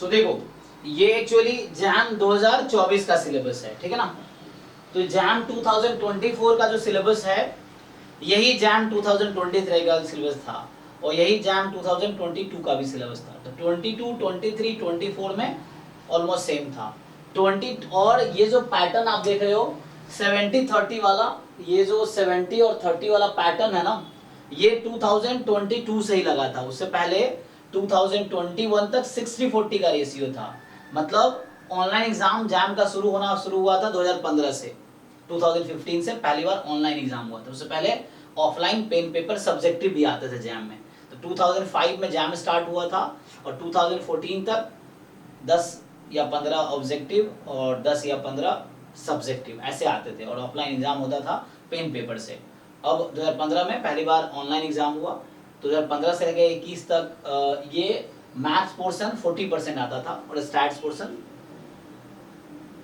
सो देखो ये actually jam 2024 का सिलेबस है, ठीक है ना। तो जैम 2024 का जो सिलेबस है यही जैम 2023 का सिलेबस था और यही जैम 2022 का भी सिलेबस था। तो 22, 23, 24 में ऑलमोस्ट सेम था। 20 और ये जो पैटर्न आप देख रहे हो 70-30 वाला, ये जो 70 और 30 वाला पैटर्न है ना, ये 2022 से ही लगा था। उससे पहले 2021 तक 60-40 का रेशियो था। मतलब ऑनलाइन एग्जाम जैम का शुरू हुआ था 2015 से। 2015 से पहली बार ऑनलाइन एग्जाम हुआ था। उससे पहले ऑफलाइन पेन पेपर सब्जेक्टिव भी आते थे जैम में। तो 2005 में जैम स्टार्ट हुआ था और 2014 तक 10 या 15 ऑब्जेक्टिव और 10 या 15 सब्जेक्टिव ऐसे आते थे और ऑफलाइन एग्जाम होता था पेन पेपर से। अब 2015 में पहली बार ऑनलाइन एग्जाम हुआ। 2015 से लेकर 21 तक ये मैथ्स पोर्शन 40% आता था और स्टैट्स पोर्शन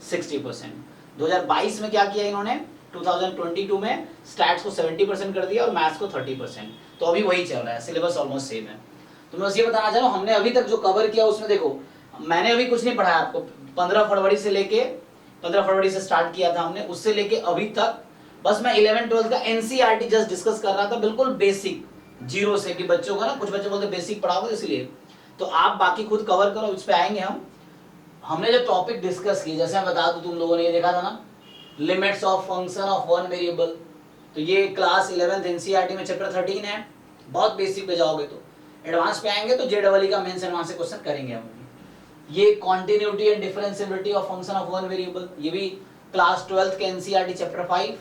60%। 2022 में क्या किया इन्होंने, 2022 में स्टैट्स को 70% कर दिया और मैथ्स को 30%। तो अभी वही चल रहा है, सिलेबस ऑलमोस्ट सेम है। तो मैं बस ये बताना चाह रहा हूँ हमने अभी तक जो कवर किया उसमें देखो मैंने अभी कुछ नहीं पढ़ाया आपको। 15 फरवरी से स्टार्ट किया था हमने, उससे लेके अभी तक बस मैं 11-12 का एनसीईआरटी जस्ट डिस्कस कर रहा था, बिल्कुल बेसिक जीरो से। कि बच्चों का ना कुछ बच्चे बोलते बेसिक पढ़ाओगे इसलिए, तो आप बाकी खुद कवर करो, इस पे आएंगे हम। हमने जो टॉपिक डिस्कस किए, जैसे मैं बता दूं तुम लोगों ने ये देखा था ना, limits of function of one variable. तो ये क्लास 11th एनसीईआरटी में चैप्टर 13 है। बहुत बेसिक पे जाओगे तो एडवांस पे आएंगे तो जेडबलई का मेंस एडवांस से क्वेश्चन करेंगे हम। ये continuity and differentiability of function of one variable, ये भी क्लास 12th के NCERT chapter 5।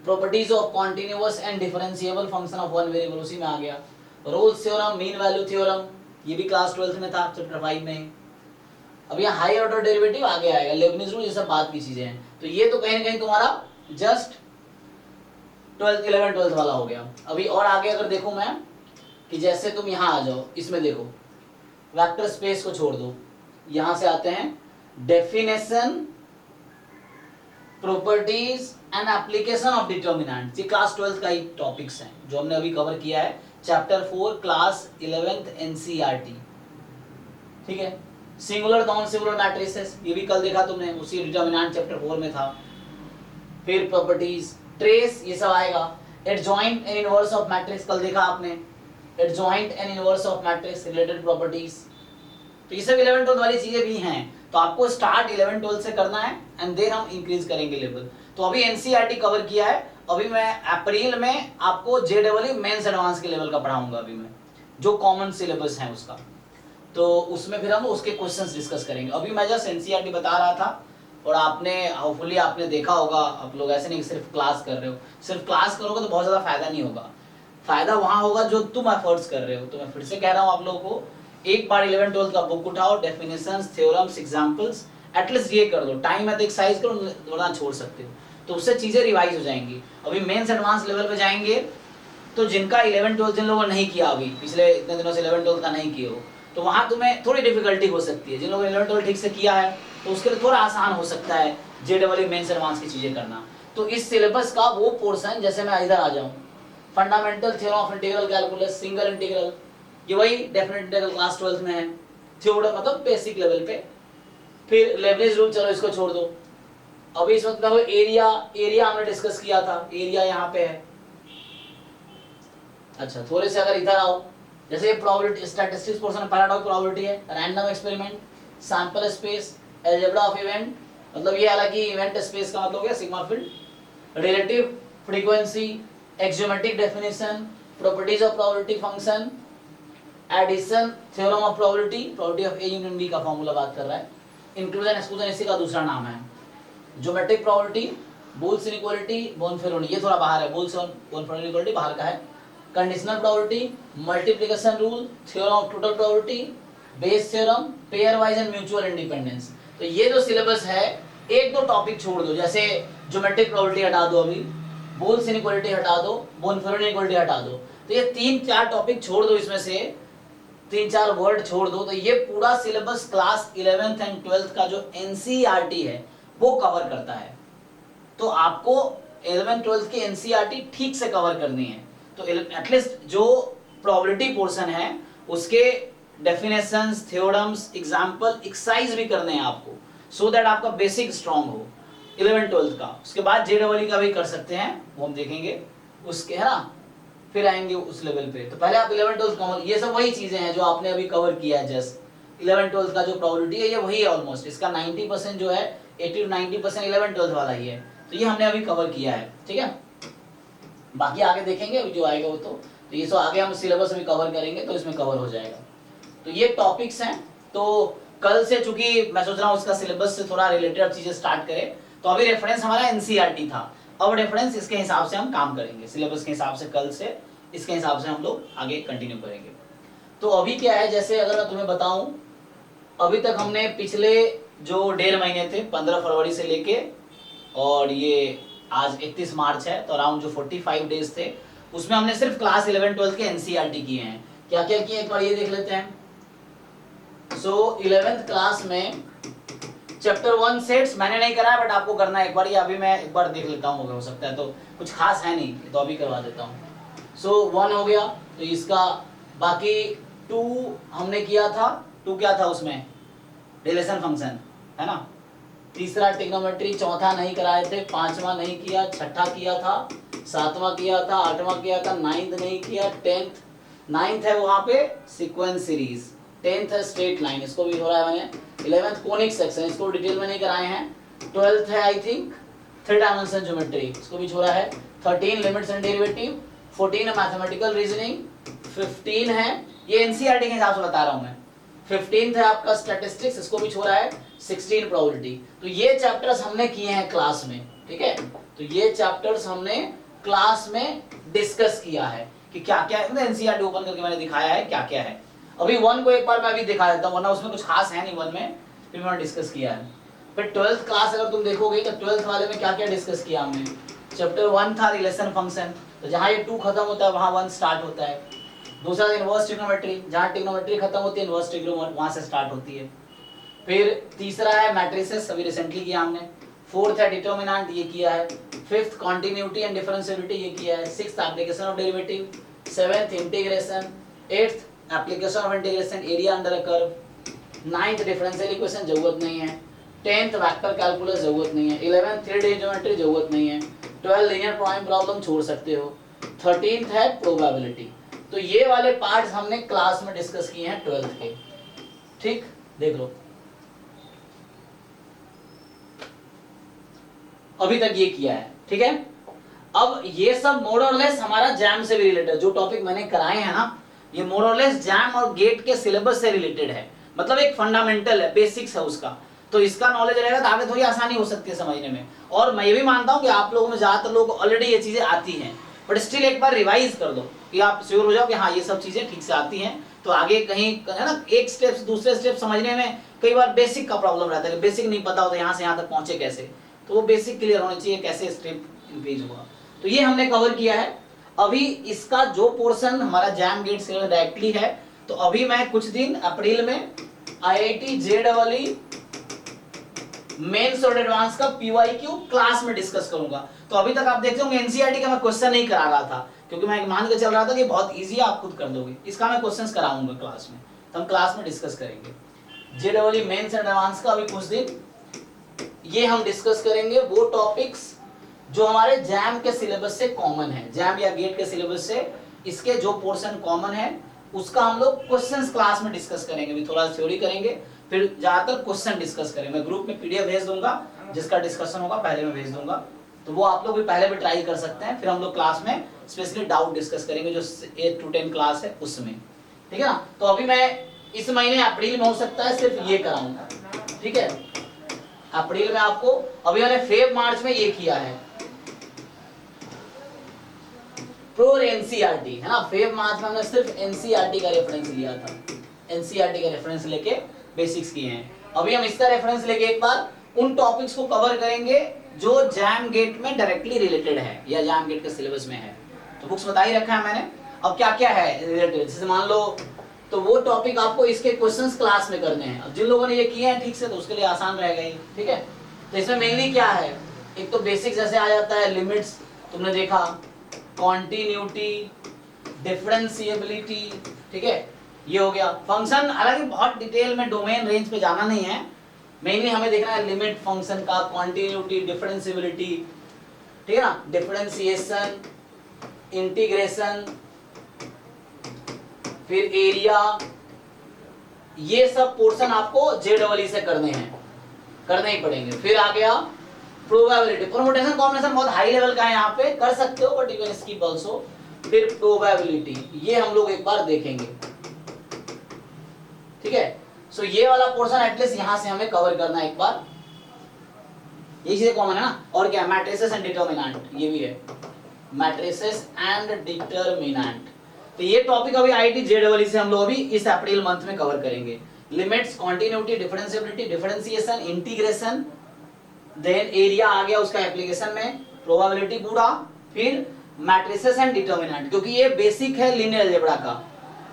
Properties of continuous and differentiable function of one variable उसी में आ गया। Rolle's theorem, mean value theorem, ये भी क्लास 12th में था चैप्टर 5 में। अब यहाँ हाई ऑर्डर डेरिवेटिव आगे आएगा, लेबनिज रूल, ये सब बात की चीजें हैं। तो ये तो कहीं ना कहीं तुम्हारा जस्ट 11-12 वाला हो गया। अभी और आगे अगर देखूं मैं कि जैसे तुम यहाँ आ जाओ, इसमें देखो वेक्टर स्पेस को छोड़ दो, यहां से आते हैं definition, properties and application of determinant. ये क्लास 12th का ही टॉपिक्स हैं जो हमने अभी कवर किया है चैप्टर 4 क्लास 11th एनसीईआरटी, ठीक है। सिंगुलर नॉन सिंगुलर मैट्रिसेस, ये भी कल देखा तुमने, उसी डिटर्मिनेंट चैप्टर 4 में था। फिर प्रॉपर्टीज, ट्रेस, ये सब आएगा। Adjoint and inverse of matrix कल देखा आपने, adjoint and inverse of matrix, related properties. तो ये सब 11-12 वाली चीजें भी हैं। तो आपको स्टार्ट 11-12 से करना है एंड देन हम इंक्रीज करेंगे लेवल। तो अभी एनसीईआरटी कवर किया है, अभी मैं अप्रैल में आपको जेडबलई मेंस एडवांस के लेवल का पढ़ाऊंगा अभी मैं, जो कॉमन सिलेबस है उसका। तो उसमें फिर हम उसके क्वेश्चंस डिस्कस करेंगे। अभी मैं जस्ट एनसीईआरटी बता रहा था और आपने होपफुली आपने देखा होगा। आप लोग ऐसे नहीं सिर्फ क्लास कर रहे हो, सिर्फ क्लास करोगे तो बहुत ज्यादा फायदा नहीं होगा। फायदा वहां होगा जो तुम एफर्ट्स कर रहे हो। तो मैं फिर से कह रहा हूँ आप लोगों को, एक बार 11-12 का बुक उठाओ, डेफिनेशंस, थ्योरम्स, एग्जांपल्स, एटलीस्ट ये कर दो। टाइम है तो एक्सरसाइज करो, वरना छोड़ सकते हो। तो उससे चीजें रिवाइज हो जाएंगी। अभी मेंस एडवांस लेवल पे जाएंगे तो जिनका 11-12 जिन लोगों ने नहीं किया, अभी पिछले इतने दिनों से 11-12 का नहीं किए हो, तो वहां तुम्हें थोड़ी डिफिकल्टी हो सकती है। जिन लोगों ने 11-12 ठीक से किया है तो उसके लिए थोड़ा आसान हो सकता है जेडबलई मेंस एडवांस की चीजें करना। तो इस सिलेबस का वो पोर्शन, जैसे मैं इधर आ जाऊं, fundamental theorem of integral calculus, single integral, ये वही डेफिनेट इंटीग्रल क्लास 12th में है, थ्योरम मतलब बेसिक लेवल पे। फिर लेबनिज रूल, चलो इसको छोड़ दो। अभी इस वक्त एरिया हमने डिस्कस किया था, एरिया यहाँ पे है। अच्छा, थोड़े से अगर इधर आओ, जैसे probability statistics portion, paradox probability है, random experiment, sample space, algebra of event, मतलब ये हालांकि इवेंट स्पेस का मतलब हो गया sigma field, relative frequency, axiomatic definition, properties of probability function, addition, theorem of probability, probability of A union B का formula बात कर रहा है, इंक्लूजन एक्सक्लूजन इसी का दूसरा नाम है, ज्योमेट्रिक प्रोबेबिलिटी, बुल्स इनइक्वालिटी, बोनफेरोनी, ये थोड़ा बाहर है, बुल्स और बोनफेरोनी इनइक्वालिटी बाहर का है, conditional probability, multiplication rule, theorem of total probability, Bayes theorem, pair wise and mutual independence. तो ये जो सिलेबस है, एक दो टॉपिक छोड़ दो, जैसे ज्योमेट्रिक प्रोबेबिलिटी हटा दो, अभी बुल्स इनइक्वालिटी हटा दो, बोनफेरोनी इनइक्वालिटी हटा दो, तो ये 3-4 टॉपिक छोड़ दो, इसमें से 3-4 वर्ड छोड़ दो, तो ये पूरा syllabus class 11th and 12th का जो एनसीईआरटी है वो कवर करता है। तो आपको 11th-12th की एनसीईआरटी ठीक से कवर करनी है। तो एटलीस्ट जो प्रोबेबिलिटी पोर्शन है उसके डेफिनेशंस, थ्योरम्स, एग्जाम्पल, एक्सरसाइज भी करने हैं आपको, सो दैट आपका बेसिक स्ट्रांग हो 11 12 का। उसके बाद JEE का भी कर सकते हैं, वो हम देखेंगे उसके, है ना, फिर आएंगे उस लेवल पे। तो पहले आप 11 12 कॉमन, ये सब वही चीजें हैं जो आपने अभी कवर किया है। जस्ट 11 12 का जो प्रोबेबिलिटी है ये वही है ऑलमोस्ट, इसका 90% जो है 80 to 90% 11 12 वाला ही है, तो ये हमने अभी कवर किया है, ठीक है। बाकी आगे देखेंगे जो आएगा वो तो ये सब आगे हम सिलेबस में कवर करेंगे, तो इसमें कवर हो जाएगा। तो ये टॉपिक्स हैं। तो कल से चूंकि मैं सोच रहा हूँ उसका सिलेबस से थोड़ा रिलेटेड चीजें स्टार्ट करें, तो अभी रेफरेंस हमारा NCERT था, अब रेफरेंस इसके हिसाब से हम काम करेंगे, सिलेबस के हिसाब से कल से इसके हिसाब से हम लोग आगे कंटिन्यू करेंगे। तो अभी क्या है, जैसे अगर मैं तुम्हें बताऊं, अभी तक हमने पिछले जो 1.5 महीने थे 15 फरवरी से लेके और ये आज 31 मार्च है, तो अराउंड जो 45 डेज थे उसमें हमने सिर्फ क्लास 11 12 के NCERT किए हैं। क्या क्या किए एक बार ये देख लेते हैं। सो 11th क्लास में चैप्टर 1 सेट्स मैंने नहीं करा है, बट आपको करना है एक बार, ये अभी मैं एक बार देख लेता हूँ, हो सकता है तो कुछ खास है नहीं तो अभी करवा देता हूँ। सो 1 हो गया, तो इसका बाकी 2 हमने किया था, 2 क्या था उसमें, रिलेशन फंक्शन, है ना। तीसरा ट्रिग्नोमेट्री, चौथा नहीं कराए थे, 5वां नहीं किया, छठा किया था, 7वां किया था, 8वां किया था, 9th नहीं किया, 10th 9th है वहां पे सीक्वेंस सीरीज, 10th है स्ट्रेट लाइन, इसको भी हो रहा है मैंने, 11th कोनिक सेक्शन, इसको डिटेल में नहीं कराए हैं, 12th है आई थिंक 3 डायमेंशन ज्योमेट्री, इसको भी छोड़ा है, 13 लिमिट्स एंड डेरिवेटिव, 14 है मैथमेटिकल रीजनिंग, 15 है, ये NCERT के हिसाब से बता रहा हूं मैं, 15th है आपका स्टैटिस्टिक्स, इसको भी छोड़ा है, 16 प्रोबेबिलिटी। तो ये चैप्टर्स हमने किए हैं क्लास में, ठीक है। तो ये चैप्टर्स हमने क्लास में डिस्कस किया है कि क्या क्या है, मतलब NCERT ओपन करके मैंने दिखाया है क्या क्या है। अभी 1 को एक बार मैं अभी दिखा देता हूं, वरना उसमें कुछ खास है नहीं 1 में, फिर मैंने डिस्कस किया है। फिर 12th क्लास अगर तुम देखोगे तो 12th वाले में क्या क्या डिस्कस किया हमने। चैप्टर 1 था रिलेशन फंक्शन, तो जहां ये 2 खत्म होता है वहां 1 स्टार्ट होता है। दूसरा इनवर्स ट्रिग्नोमेट्री, जहां ट्रिग्नोमेट्री खत्म होती है इनवर्स ट्रिग्नोमेट्री वहां से स्टार्ट होती है। फिर तीसरा है मैट्रिसेस, अभी रिसेंटली किया हमने। 4th है डिटर्मिनेंट, ये किया है। 5th कॉन्टिन्यूटी एंड डिफरेंशिएबिलिटी, ये किया है। 6th application of derivative, 7th integration, 8th application of integration area under a curve, 9th differential equation जरूरत नहीं है, 10th वेक्टर कैलकुलस जरूरत नहीं है, 11th 3D ज्योमेट्री जरूरत नहीं है, 12 लीनियर प्राइम प्रॉब्लम छोड़ सकते हो, 13th है प्रोबेबिलिटी। तो ये वाले पार्ट्स हमने क्लास में डिस्कस किए हैं 12th के, ठीक, देख लो अभी तक ये किया है, ठीक है। अब ये सब मोर और लेस हमारा जैम से भी रिलेटेड, जो टॉपिक मैंने कराए हैं ना, ये मोर और लेस जैम और गेट के सिलेबस से रिलेटेड है, मतलब एक फंडामेंटल है, बेसिक्स है उसका, तो इसका नॉलेज रहेगा तो आगे थोड़ी आसानी हो सकती है समझने में। और मैं ये भी मानता हूं कि आप लोगों में ज्यादातर लोग ऑलरेडी ये चीजें आती हैं, बट स्टिल एक बार रिवाइज कर दो कि आप श्योर हो जाओ कि हाँ ये सब चीजें ठीक से आती हैं, तो आगे कहीं है ना एक स्टेप से दूसरे स्टेप समझने में कई बार बेसिक का प्रॉब्लम रहता है, बेसिक नहीं पता होता यहाँ से यहाँ तक पहुंचे कैसे, तो वो बेसिक क्लियर होना चाहिए कैसे स्टेप इंक्रीज होगा। तो ये हमने कवर किया है। अभी इसका जो पोर्शन हमारा जैम गेट से डायरेक्टली है, तो अभी मैं कुछ दिन अप्रैल में IIT JEE मेंस और एडवांस का PYQ क्लास में डिस्कस करूंगा। तो अभी तक आप देखते होंगे NCERT का मैं क्वेश्चन नहीं करा रहा था, क्योंकि मैं मान के चल रहा था कि बहुत इजी है आप खुद कर दोगे, इसका मैं क्वेश्चंस कराऊंगा क्लास में, तो हम क्लास में डिस्कस करेंगे। JEE मेंस और एडवांस का अभी कुछ दिन ये हम डिस्कस करेंगे, वो टॉपिक्स जो हमारे जैम के सिलेबस से कॉमन है, जैम या गेट के सिलेबस से इसके जो पोर्शन कॉमन है उसका हम लोग क्वेश्चंस क्लास में डिस्कस करेंगे। अभी थोड़ा थ्योरी करेंगे, फिर ज्यादातर क्वेश्चन डिस्कस करेंगे। मैं ग्रुप में PDF भेज दूंगा, जिसका डिस्कशन होगा पहले मैं भेज दूंगा, तो वो आप लोग भी पहले भी ट्राई कर सकते हैं। फिर हम लोग क्लास में स्पेशली डाउट डिस्कस करेंगे जो 8 to 10 क्लास है उसमें, ठीक है ना। तो अभी मैं इस महीने अप्रैल में हो सकता है सिर्फ ये कराऊंगा, ठीक है, अप्रैल में आपको। अभी मैंने फेब मार्च में ये किया है प्योर NCERT, है ना। फेब मार्च में हमने सिर्फ NCERT का रेफरेंस लिया था, NCERT का रेफरेंस लेके बेसिक्स किए हैं। अभी हम इसका रेफरेंस लेके एक बार उन टॉपिक्स को कवर करेंगे जो जैम गेट में डायरेक्टली रिलेटेड है या जैम गेट के सिलेबस में है। तो बुक्स बता ही रखा है मैंने। अब क्या क्या है रिलेटेड, जैसे मान लो तो वो टॉपिक आपको इसके क्वेश्चंस क्लास में करने हैं। अब जिन लोगों ने ये किए हैं ठीक से, तो उसके लिए आसान रहेगा ये, ठीक है। तो इसमें मेनली क्या है, एक तो बेसिक्स जैसे आ जाता है, लिमिट्स तुमने देखा, कॉन्टिन्यूटी, डिफरेंशिएबिलिटी, ठीक है, ये हो गया फंक्शन। हालांकि बहुत डिटेल में डोमेन रेंज पे जाना नहीं है, मेनली हमें देखना है लिमिट फंक्शन का, कॉन्टिन्यूटी, डिफरेंशिएबिलिटी, ठीक है ना, डिफरेंशिएशन, इंटीग्रेशन, फिर एरिया, ये सब पोर्शन आपको जेडबल से करने ही पड़ेंगे। फिर आ गया प्रोबेबिलिटी, परमुटेशन कॉम्बिनेशन बहुत हाई लेवल का है, यहाँ पे कर सकते हो but you can skip also. फिर प्रोबेबिलिटी, ये हम लोग एक बार देखेंगे, ठीक है। सो ये वाला पोर्शन एटलीस्ट यहां से हमें कवर करना है एक बार, ये चीजें कॉमन है ना। और क्या, मैट्रिसेस एंड डिटर्मिनेंट, ये भी है, मैट्रिसेस एंड डिटर्मिनेंट। तो ये टॉपिक अभी आईआईटी जेडबल से हम लोग अभी इस अप्रैल मंथ में कवर करेंगे। Limits, continuity, differentiability, differentiation, integration, then area आ गया उसका एप्लीकेशन में, प्रोबेबिलिटी पूरा, फिर मैट्रिसेस एंड डिटर्मिनेंट, क्योंकि ये बेसिक है लीनियर अलजेब्रा का,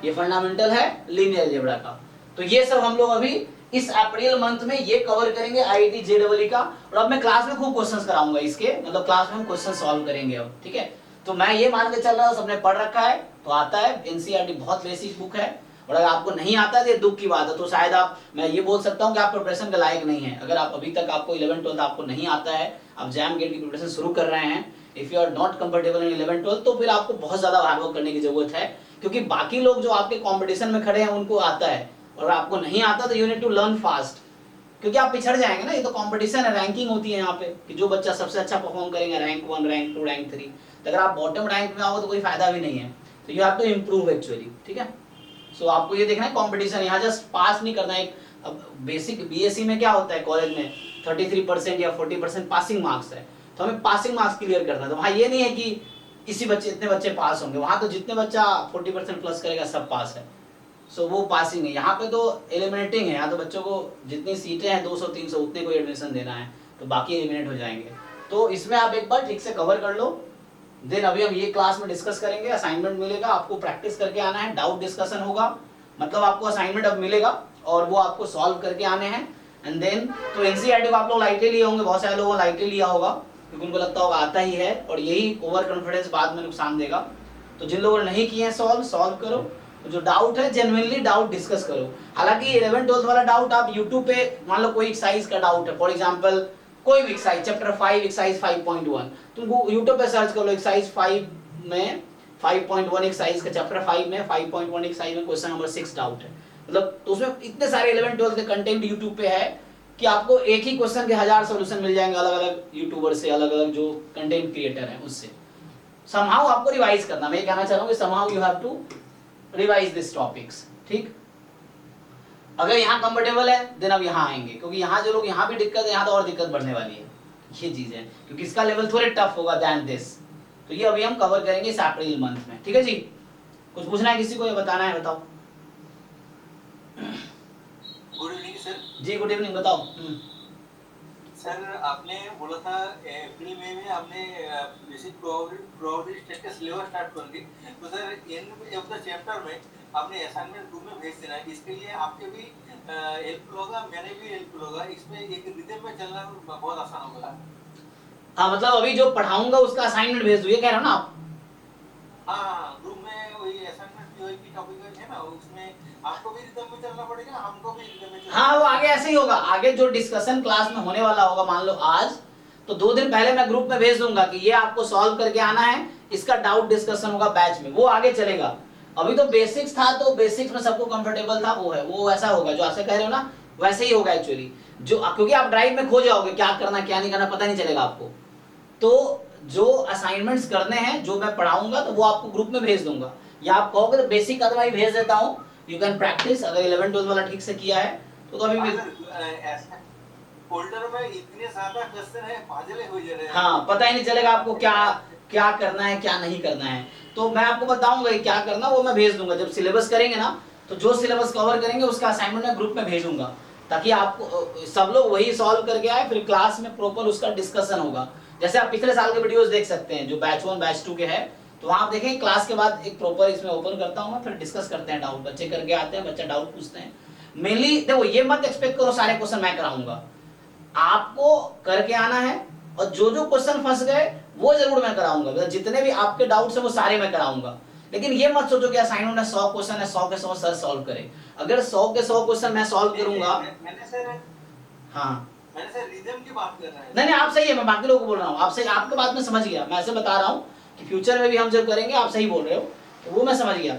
ये फंडामेंटल है लीनियर अलजेब्रा का। तो ये सब हम लोग अभी इस अप्रैल मंथ में ये कवर करेंगे आईआईटी जेडबल का। और अब मैं क्लास में खूब क्वेश्चंस कराऊंगा इसके, मतलब क्लास में हम क्वेश्चन सॉल्व करेंगे अब, ठीक है। तो मैं ये मान के चल रहा हूँ सबने पढ़ रखा है तो आता है, एनसीईआरटी बहुत बेसिक बुक है, और अगर आपको नहीं आता है तो ये दुख की बात है, तो शायद आप, मैं ये बोल सकता हूँ कि आप प्रिपरेशन के लायक नहीं है। अगर आप अभी तक आपको 11-12 आपको नहीं आता है, आप जैम गेट की प्रिपरेशन शुरू कर रहे हैं, if you are not comfortable in 11-12, तो फिर आपको बहुत ज्यादा हार्डवर्क करने की जरूरत है, क्योंकि बाकी लोग जो आपके कॉम्पिटिशन में खड़े हैं उनको आता है, और आपको नहीं आता तो you need to learn fast, क्योंकि आप पिछड़ जाएंगे ना। ये तो कंपटीशन है, रैंकिंग होती है यहाँ पे कि जो बच्चा सबसे अच्छा परफॉर्म करेंगे, रैंक 1, रैंक 2, रैंक 3। तो अगर आप बॉटम रैंक में आओगे तो कोई फायदा भी नहीं है, तो you have to improve actually, ठीक है। सो आपको ये देखना है कंपटीशन, यहाँ जस्ट पास नहीं करना है। अब बेसिक बीएससी में क्या होता है, कॉलेज में 33% या 40% पासिंग मार्क्स है, तो हमें पासिंग मार्क्स क्लियर करना है। तो वहाँ ये नहीं है कि इसी बच्चे इतने बच्चे पास होंगे, वहाँ तो जितने बच्चा 40% प्लस करेगा सब पास है, सो वो पासिंग है। यहाँ पे तो एलिमिनेटिंग है, यहाँ तो बच्चों को जितनी सीटें हैं 200-300 उतने को एडमिशन देना है, तो बाकी एलिमिनेट हो जाएंगे। तो इसमें आप एक बार ठीक से कवर कर लो, देन अभी हम ये क्लास में डिस्कस करेंगे, असाइनमेंट मिलेगा, आपको प्रैक्टिस करके आना है, डाउट डिस्कशन होगा, मतलब आपको असाइनमेंट अब मिलेगा और वो आपको सॉल्व करके आने हैं। एंड देन तो एनसीईआरटी को आप लोग लाइटली लिए होंगे, बहुत सारे लोगों लाइटली लिया होगा क्योंकि उनको लगता होगा आता ही है, और यही ओवर कॉन्फिडेंस बाद में नुकसान देगा। तो जिन लोगों ने नहीं किए हैं सॉल्व करो, जो डाउट है जेन्युइनली डाउट डिस्कस करो। हालांकि 11-12 वाला डाउट आप YouTube पे, मान लो कोई एक्सरसाइज का डाउट है, फॉर एग्जांपल कोई भी एक्सरसाइज, चैप्टर 5 एक्सरसाइज 5.1, तुमको YouTube पे सर्च कर लो एक्सरसाइज 5 में 5.1 एक्सरसाइज का, चैप्टर 5 में 5.1 एक्सरसाइज में क्वेश्चन नंबर 6 डाउट है, मतलब तो उसमें इतने सारे 11-12 के कंटेंट YouTube पे है कि आपको एक ही क्वेश्चन के 1000 सॉल्यूशन मिल जाएंगे अलग अलग यूट्यूबर से, अलग अलग जो कंटेंट क्रिएटर है उससे। समहाउ आपको रिवाइज करना, मैं ये कहना चाह रहा हूँ कि somehow you have to revise this topics, ठीक। अगर यहाँ कंफर्टेबल है देन अब यहाँ आएंगे, क्योंकि यहाँ जो लोग यहाँ भी दिक्कत है, यहाँ तो और दिक्कत बढ़ने वाली है, ये चीज है, क्योंकि इसका लेवल थोड़े टफ होगा दैन दिस। तो ये अभी हम कवर करेंगे इस अप्रैल मंथ में, ठीक है जी। कुछ पूछना है किसी को, ये बताना है, बताओ। Good evening sir. जी गुड इवनिंग, बताओ। सर आपने बोला था अप्रैल में आपने बेसिक प्रोबेबिलिटी टेस्ट का सिलेबस स्टार्ट कर दी, तो sir end of the chapter में आपने असाइनमेंट ग्रुप में भेज देना है, इसके लिए आपके भी हेल्पफुल होगा, मैंने भी हेल्पफुल होगा, इसमें एक रिदम में चलना बहुत आसान होगा। हाँ मतलब अभी जो पढ़ाऊंगा उसका असाइनमेंट भेज दो, ये कह रहे हो ना आप? हाँ ग्रुप में वही असाइनमेंट जो की टॉपिक है ना, उसमें आपको भी रिदम में चलना पड़ेगा, हमको भी रिदम में चलना। हाँ वो आगे ऐसे ही होगा, आगे जो डिस्कशन क्लास में होने वाला होगा, मान लो आज, तो 2 दिन पहले मैं ग्रुप में भेज दूंगा कि ये आपको सॉल्व करके आना है, इसका डाउट डिस्कशन होगा बैच में, वो आगे चलेगा। अभी तो बेसिक्स था, तो बेसिक्स में सबको कंफर्टेबल था, वो है, वो वैसा होगा जो आपसे कह रहे हो ना, वैसे ही होगा एक्चुअली। जो क्योंकि आप ड्राइव में खो जाओगे, क्या करना क्या नहीं करना पता नहीं चलेगा आपको। तो जो असाइनमेंट्स करने हैं जो मैं पढ़ाऊंगा तो वो आपको ग्रुप में भेज दूंगा, या आप कहोगे तो बेसिक अदरवाइज भेज देता हूँ, यू कैन प्रैक्टिस। अगर 11-12 वाला ठीक से किया है तो कभी भी फोल्डर में इतने ज्यादा क्वेश्चन है, पागल हो जा रहे हैं। हाँ पता ही नहीं चलेगा आपको क्या क्या करना है क्या नहीं करना है। तो मैं आपको बताऊंगा क्या करना, वो मैं भेज दूंगा। जब सिलेबस करेंगे ना, तो जो सिलेबस कवर करेंगे उसका असाइनमेंट मैं ग्रुप में भेजूंगा, ताकि आपको सब लोग वही सॉल्व करके आए, फिर क्लास में प्रॉपर उसका डिस्कशन होगा। जैसे आप पिछले साल के वीडियोस देख सकते हैं जो बैच 1 बैच 2 के हैं, तो वहां आप देखेंगे क्लास के बाद एक प्रॉपर इसमें ओपन करता हूँ, फिर डिस्कस करते हैं, डाउट बच्चे करके आते हैं, बच्चा डाउट पूछते हैं। मेनली देखो ये मत एक्सपेक्ट करो सारे क्वेश्चन मैं कराऊंगा, आपको करके आना है, और जो जो क्वेश्चन फंस गए वो जरूर मैं कराऊंगा, जितने भी आपके डाउट्स हैं वो सारे मैं कराऊंगा। लेकिन ये मत सोचो कि असाइनमेंट में 100 क्वेश्चन है, 100 के 100 सर सॉल्व करे। अगर 100 के 100 क्वेश्चन मैं सॉल्व करूंगा, मैंने सर हाँ मैंने सर रिदम की बात कर रहा है। नहीं आप सही है, मैं बाकी लोगों को बोल रहा हूँ, आप सही, आपके बात में समझ गया। मैं ऐसे बता रहा हूँ कि फ्यूचर में भी हम जब करेंगे, आप सही बोल रहे हो, तो वो मैं समझ गया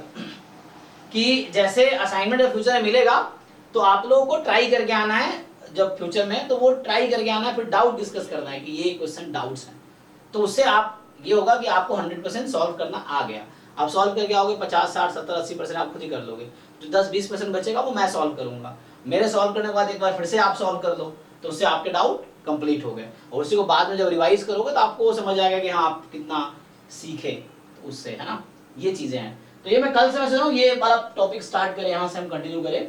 कि जैसे असाइनमेंट फ्यूचर में मिलेगा तो आप लोगों को ट्राई करके आना है जब फ्यूचर में, तो वो ट्राई करके आना है, फिर डाउट डिस्कस करना है कि ये क्वेश्चन डाउट्स हैं, तो उससे आप ये होगा कि आपको 100% सॉल्व करना आ गया। आप सॉल्व करके आओगे 50, 60, 70, 80% आप खुद ही कर लोगे। जो 10-20% बचेगा वो मैं सॉल्व करूंगा। मेरे सॉल्व करने के बाद एक बार फिर से आप सॉल्व कर लो, तो उससे आपके डाउट कंप्लीट हो गए, और उसी को बाद में जब रिवाइज करोगे तो आपको समझ आएगा कि हाँ आप कितना सीखे, तो उससे, है ना, ये चीजें हैं। तो ये मैं कल से मैं सोच रहा हूँ ये वाला टॉपिक स्टार्ट करें, यहाँ से हम कंटिन्यू करें।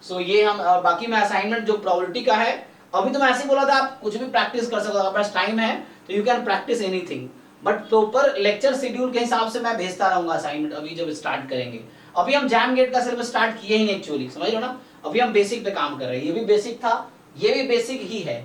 सो ये हम, और बाकी मैं असाइनमेंट जो प्रोबेबिलिटी का है, अभी तो मैं ऐसे ही बोला था आप कुछ भी प्रैक्टिस कर सकते हो, आपके पास टाइम है तो you can practice anything, but proper lecture schedule के हिसाब से मैं भेजता रहूंगा असाइनमेंट अभी जब स्टार्ट करेंगे। अभी हम जैम गेट का सिलेबस स्टार्ट किए ही नहीं एक्चुअली, समझ लो ना, अभी हम बेसिक पे काम कर रहे हैं। ये भी बेसिक था, ये भी बेसिक ही है।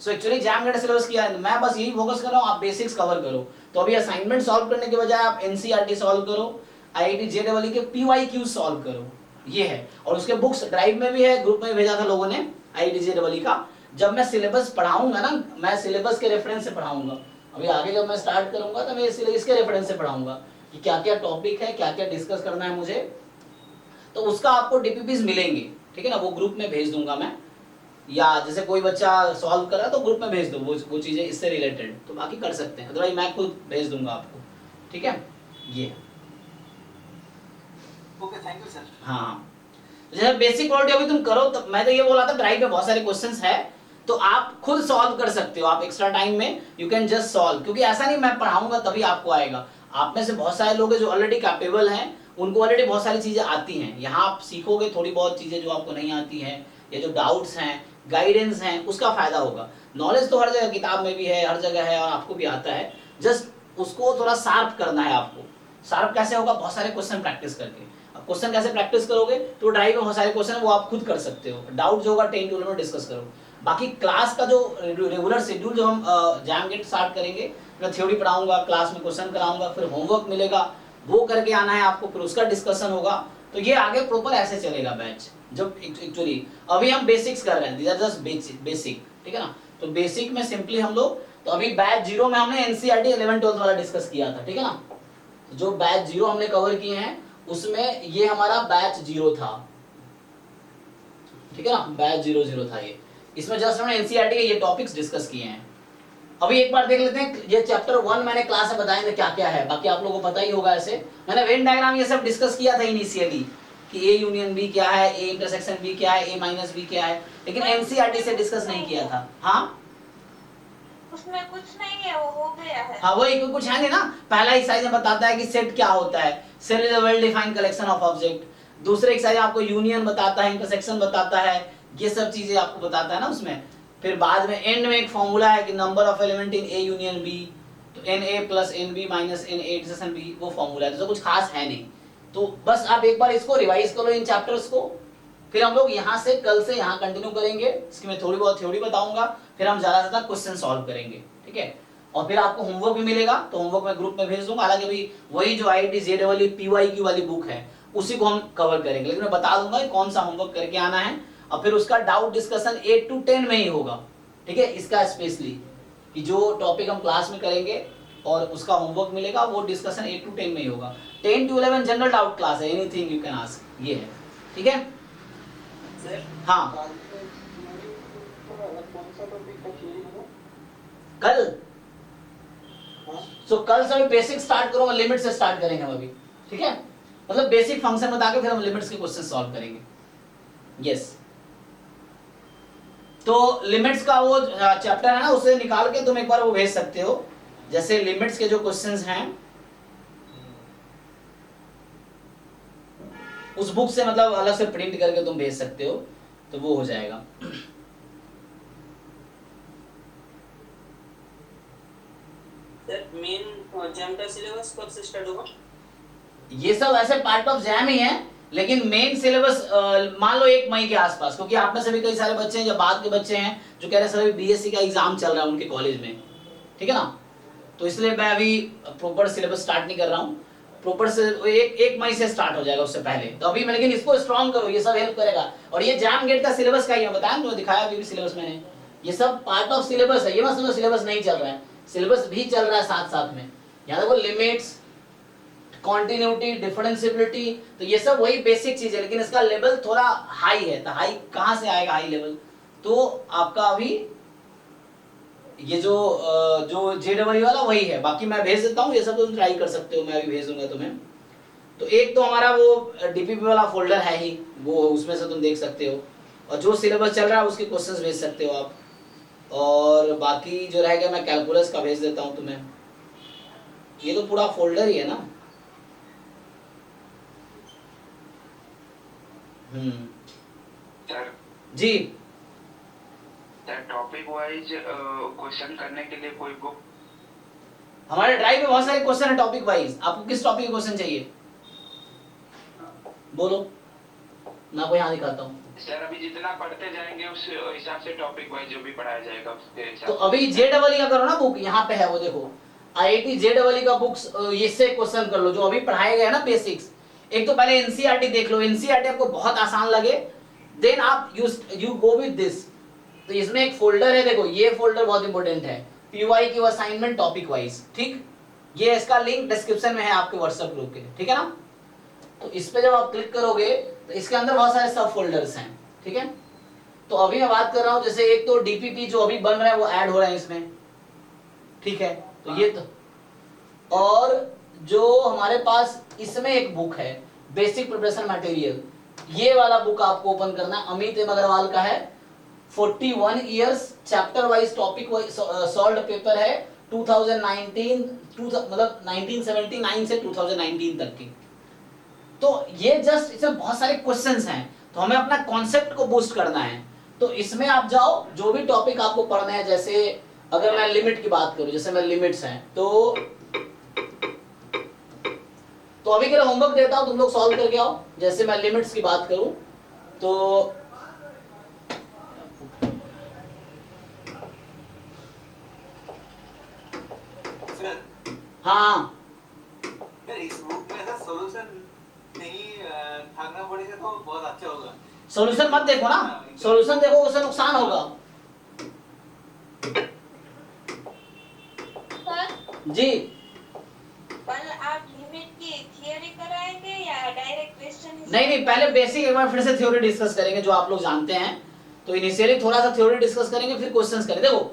So actually JAM GATE syllabus किया है, मैं बस यही फोकस कर रहा हूँ आप बेसिक्स कवर करो। तो अभी असाइनमेंट सॉल्व करने के बजाय आप एनसीईआरटी सॉल्व करो, आईआईटी जेईई के पीवाईक्यू सॉल्व करो, ये है। और उसके बुक्स ड्राइव में भी है, ग्रुप में भेजा था लोगों ने आईआईटी जेईई का। जब मैं सिलेबस पढ़ाऊंगा ना, मैं सिलेबस के रेफरेंस से पढ़ाऊंगा। अभी आगे जब मैं स्टार्ट करूंगा तो मैं इसके रेफरेंस से पढ़ाऊंगा कि क्या क्या टॉपिक है, क्या क्या डिस्कस करना है मुझे, तो उसका आपको डीपीपीस मिलेंगे, ठीक है ना, वो ग्रुप में भेज दूंगा मैं, या जैसे कोई बच्चा सॉल्व कर रहा है तो ग्रुप में भेज दो वो चीजें इससे रिलेटेड, तो बाकी कर सकते हैं, अदरवाइज मैं खुद भेज दूंगा आपको, ठीक है। ये ओके, थैंक यू सर। हाँ, जैसे बेसिक प्रोबेबिलिटी अभी तुम करो, तो मैं तो ये बोला था ड्राइव में बहुत सारे क्वेश्चंस है, तो आप खुद सॉल्व कर सकते हो, आप एक्स्ट्रा टाइम में यू कैन जस्ट सॉल्व, क्योंकि ऐसा नहीं मैं पढ़ाऊंगा तभी आपको आएगा। आप में से बहुत सारे लोग हैं जो ऑलरेडी कैपेबल हैं, उनको ऑलरेडी बहुत सारी चीजें आती हैं। यहाँ आप सीखोगे थोड़ी बहुत चीजें जो आपको नहीं आती हैं, या जो डाउट्स हैं, गाइडेंस हैं, उसका फायदा होगा। नॉलेज तो हर जगह किताब में भी है, हर जगह है, और आपको भी आता है, जस्ट उसको थोड़ा शार्प करना है आपको। शार्प कैसे होगा? बहुत सारे क्वेश्चन प्रैक्टिस करके। अब क्वेश्चन कैसे प्रैक्टिस करोगे? तो ड्राइव में बहुत सारे क्वेश्चन है, वो आप खुद कर सकते हो। डाउट जो होगा 10 टू में डिस्कस करो। बाकी क्लास का जो रेगुलर शेड्यूल जो हम जैम गेट स्टार्ट करेंगे, मैं थ्योरी पढ़ाऊंगा, क्लास में क्वेश्चन कराऊंगा, फिर होमवर्क मिलेगा, वो करके आना है आपको, फिर उसका डिस्कशन होगा। तो ये आगे प्रॉपर ऐसे चलेगा बैच। जब एक्चुअली अभी हम बेसिक्स कर रहे हैं, दीज आर जस्ट बेसिक, ठीक है ना। तो बेसिक में सिंपली हम लोग, तो अभी बैच 0 में हमने एनसीईआरटी 11-12 वाला डिस्कस किया था, ठीक है ना। तो जो बैच 0 हमने कवर किए हैं उसमें ये हमारा बैच 0 था, ठीक है ना, बैच 0 था ये। इसमें जस्ट हमने एनसीईआरटी के ये टॉपिक्स डिस्कस किए हैं। अभी एक बार देख लेते हैं, ये चैप्टर 1 मैंने क्लास में बताए थे क्या क्या है, बाकी आप लोगों को पता ही होगा। ऐसे मैंने वेन डायग्राम ये सब डिस्कस किया था इनिशियली कि ए यूनियन बी क्या है, ए इंटरसेक्शन बी क्या है, ए माइनस बी क्या है, लेकिन एनसीईआरटी से डिस्कस नहीं किया था। हाँ उसमें कुछ नहीं है, वो हो गया है। हाँ वही, कुछ है नहीं ना। पहला एक्सरसाइज में बताता है कि सेट क्या होता है, set is a well defined collection of object. दूसरे एक्सरसाइज आपको यूनियन बताता है, इंटरसेक्शन बताता है, ये सब चीजें आपको बताता है ना उसमें। फिर बाद में एंड में एक फॉर्मूला है कि number of element in A union B, तो Na plus NB minus Na intersection B, वो फॉर्मूला है, तो कुछ खास है नहीं। तो बस आप एक बार इसको रिवाइज करो इन चैप्टर्स को, फिर हम लोग यहाँ से कल से यहाँ कंटिन्यू करेंगे। इसकी मैं थोड़ी बहुत थ्योरी बताऊंगा, फिर हम ज्यादा से ज्यादा क्वेश्चन सॉल्व करेंगे, ठीक है। और फिर आपको होमवर्क भी मिलेगा, तो होमवर्क मैं ग्रुप में भेज दूंगा। हालांकि अभी वही जो IIT JEE PYQ वाली बुक है उसी को हम कवर करेंगे, लेकिन मैं बता दूंगा कि कौन सा होमवर्क करके आना है, और फिर उसका डाउट डिस्कशन 8 to 10 में ही होगा, ठीक है। इसका स्पेशली कि जो टॉपिक हम क्लास में करेंगे और उसका होमवर्क मिलेगा, वो डिस्कशन 8 to 10 में ही होगा। 10 to 11 जनरल डाउट क्लास है, एनीथिंग यू कैन आस्क, ये है, ठीक है। हाँ कल, सो कल से बेसिक स्टार्ट करो, लिमिट से स्टार्ट करेंगे हम अभी, ठीक है। मतलब बेसिक फंक्शन बता के फिर हम लिमिट्स के क्वेश्चन सॉल्व करेंगे। यस, तो लिमिट्स का वो चैप्टर है ना, उसे निकाल के तुम एक बार वो भेज सकते हो। जैसे लिमिट्स के जो क्वेश्चंस हैं उस बुक से मतलब अलग से प्रिंट करके तुम भेज सकते हो, तो वो हो जाएगा। सर मेन जैम का सिलेबस कब से स्टार्ट होगा? ये सब ऐसे पार्ट ऑफ जैम ही है, लेकिन मेन सिलेबस मान लो 1 मई के आसपास, क्योंकि आप में से भी कई सारे बच्चे हैं, जब बाद के बच्चे हैं जो कह रहे हैं सर अभी बीएससी का एग्जाम चल रहा है उनके कॉलेज में, ठीक है ना। तो इसलिए मैं अभी प्रॉपर सिलेबस स्टार्ट नहीं कर रहा हूँ। प्रॉपर से एक मई से स्टार्ट हो जाएगा उससे पहले। तो अभी लेकिन इसको स्ट्रॉन्ग करो, ये सब हेल्प करेगा। और ये जैम गेट का सिलेबस का ही मैं बताया, जो दिखाया अभी भी सिलेबस मैंने, ये सब पार्ट ऑफ सिलेबस है। ये मत समझो सिलेबस नहीं चल रहा है, सिलेबस भी चल रहा है साथ साथ में। यहाँ देखो लिमिट्स, कॉन्टिन्यूटी, डिफरेंशिएबिलिटी, तो ये सब वही बेसिक चीज है, लेकिन इसका लेवल थोड़ा हाई है। तो हाई कहाँ से आएगा हाई लेवल? तो आपका अभी ये जो JEE वाला वही है। बाकी मैं भेज देता हूँ, ये सब तुम ट्राई कर सकते हो, मैं अभी भेज दूंगा तुम्हें। तो एक तो हमारा वो DPP वाला फोल्डर है ही, वो उसमें से तुम देख सकते हो, और जो सिलेबस चल रहा है उसके क्वेश्चंस भेज सकते हो आप। और बाकी जो रहेगा मैं कैलकुलस का भेज देता हूँ तुम्हें। ये तो पूरा फोल्डर ही है ना। सर जी, टॉपिक वाइज क्वेश्चन करने के लिए कोई बुक? हमारे ड्राइव में बहुत सारे क्वेश्चन है टॉपिक वाइज। आपको किस टॉपिक के क्वेश्चन चाहिए बोलो, मैं आपको यहाँ दिखाता हूँ। सर अभी जितना पढ़ते जाएंगे उस हिसाब से टॉपिक वाइज जो भी पढ़ाया जाएगा उसके हिसाब तो अभी JEE का करो ना बुक, यहाँ पे है वो देखो, IIT JEE का बुक्स, इससे क्वेश्चन कर लो जो अभी पढ़ाए गए ना बेसिक्स। एक तो पहले NCERT देख लो, NCERT आपको बहुत आसान लगे, देन आप यू गो विद दिस। तो इसमें एक फोल्डर है, देखो ये फोल्डर बहुत इंपॉर्टेंट है, PYQ असाइनमेंट टॉपिक वाइज, ठीक। ये इसका लिंक डिस्क्रिप्शन में है आपके व्हाट्सएप ग्रुप के, ठीक है ना। तो इस पे जब आप क्लिक करोगे तो इसके अंदर बहुत सारे सब फोल्डर्स हैं, ठीक है। तो अभी मैं बात कर रहा हूँ, जैसे एक तो DPP जो अभी बन रहा है वो ऐड हो रहा है इसमें, ठीक है। तो ये तो, और जो हमारे पास इसमें एक बुक है बेसिक प्रिपरेशन मटेरियल, ये वाला बुक आपको ओपन करना है, अमित एम अग्रवाल का है। 41 years chapter wise topic wise solved paper है 2019 मतलब 1979 से 2019 तक की। तो ये जस्ट इसमें बहुत सारे क्वेश्चंस हैं, तो हमें अपना कॉन्सेप्ट को बूस्ट करना है। तो इसमें आप जाओ, जो भी टॉपिक आपको पढ़ना है, जैसे अगर मैं लिमिट की बात करूं, जैसे मैं लिमिट्स हैं, तो अभी के लिए होमवर्क देता हूं, तुम लोग सॉल्व करके आओ। जैसे मैं लिमिट्स की बात करूं तो हाँ, इस बुक में ऐसा सॉल्यूशन नहीं भागना पड़ेगा तो बहुत अच्छा होगा। सॉल्यूशन मत देखो ना, सॉल्यूशन देखो उससे नुकसान होगा। सर जी, कल आप लिमिट की थियरी कराएंगे या डायरेक्ट क्वेश्चन? नहीं, पहले बेसिक एक बार फिर से थ्योरी डिस्कस करेंगे जो आप लोग जानते हैं। तो इनिशियली थोड़ा सा थ्योरी डिस्कस करेंगे, फिर क्वेश्चंस करेंगे। देखो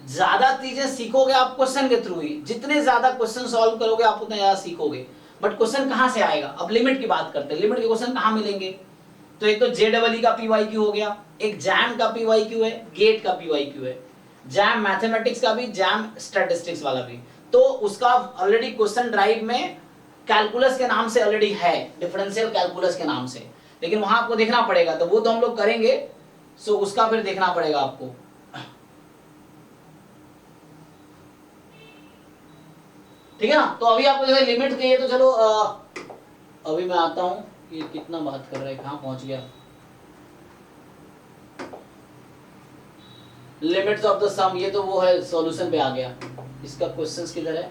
ज्यादा चीजें सीखोगे आप क्वेश्चन के थ्रू ही, जितने ज्यादा क्वेश्चन सॉल्व करोगे आप उतना ज्यादा सीखोगे। बट क्वेश्चन कहाँ से आएगा? अब लिमिट की बात करते हैं, लिमिट के क्वेश्चन कहाँ मिलेंगे? तो एक तो JEE का PYQ हो गया, एक जैम का PYQ है, गेट का PYQ है, जैम मैथमेटिक्स का भी, जैम स्टैटिस्टिक्स वाला भी। तो उसका ऑलरेडी क्वेश्चन ड्राइव में कैलकुलस के नाम से ऑलरेडी है, डिफरेंशियल कैलकुलस के नाम से, लेकिन वहां आपको देखना पड़ेगा, तो वो तो हम लोग करेंगे। सो उसका फिर देखना पड़ेगा आपको। ठीक है ना। तो अभी आपको जैसे लिमिट चाहिए तो चलो अभी मैं आता हूं, ये कितना बात कर रहा है, कहां पहुंच गया। लिमिट्स ऑफ द सम, ये तो वो है, सॉल्यूशन पे आ गया। इसका क्वेश्चंस किधर है,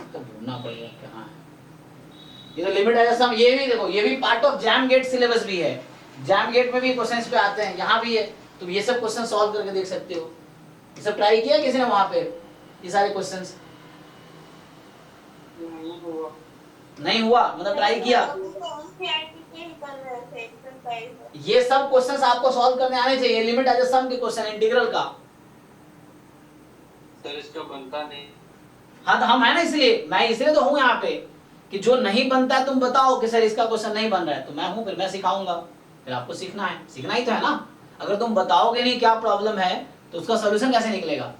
तो ढूंढना पड़ेगा कहां है। ये तो लिमिट है सम, ये भी देखो, ये भी part of JAM GATE syllabus भी है। जैम गेट में भी क्वेश्चंस पे आते हैं, यहाँ भी है। तो ये सब क्वेश्चन सॉल्व करके देख सकते हो। ये सब ट्राई किया किसी ने वहां पे, ये सारे क्वेश्चंस? नहीं हुआ मतलब ट्राई किया। ये सब क्वेश्चंस आपको सॉल्व करने आने चाहिए, लिमिट एज अ सम के क्वेश्चन, इंटीग्रल का। सर इसका बनता नहीं। हाँ तो हम है ना, इसलिए मैं इसलिए तो हूँ यहाँ पे कि जो नहीं बनता है तुम बताओ कि सर इसका क्वेश्चन नहीं बन रहा है, तो मैं हूँ, फिर मैं सिखाऊंगा। फिर आपको सीखना है, सीखना ही तो है ना। अगर तुम बताओगे नहीं क्या प्रॉब्लम है तो उसका सोल्यूशन कैसे निकलेगा?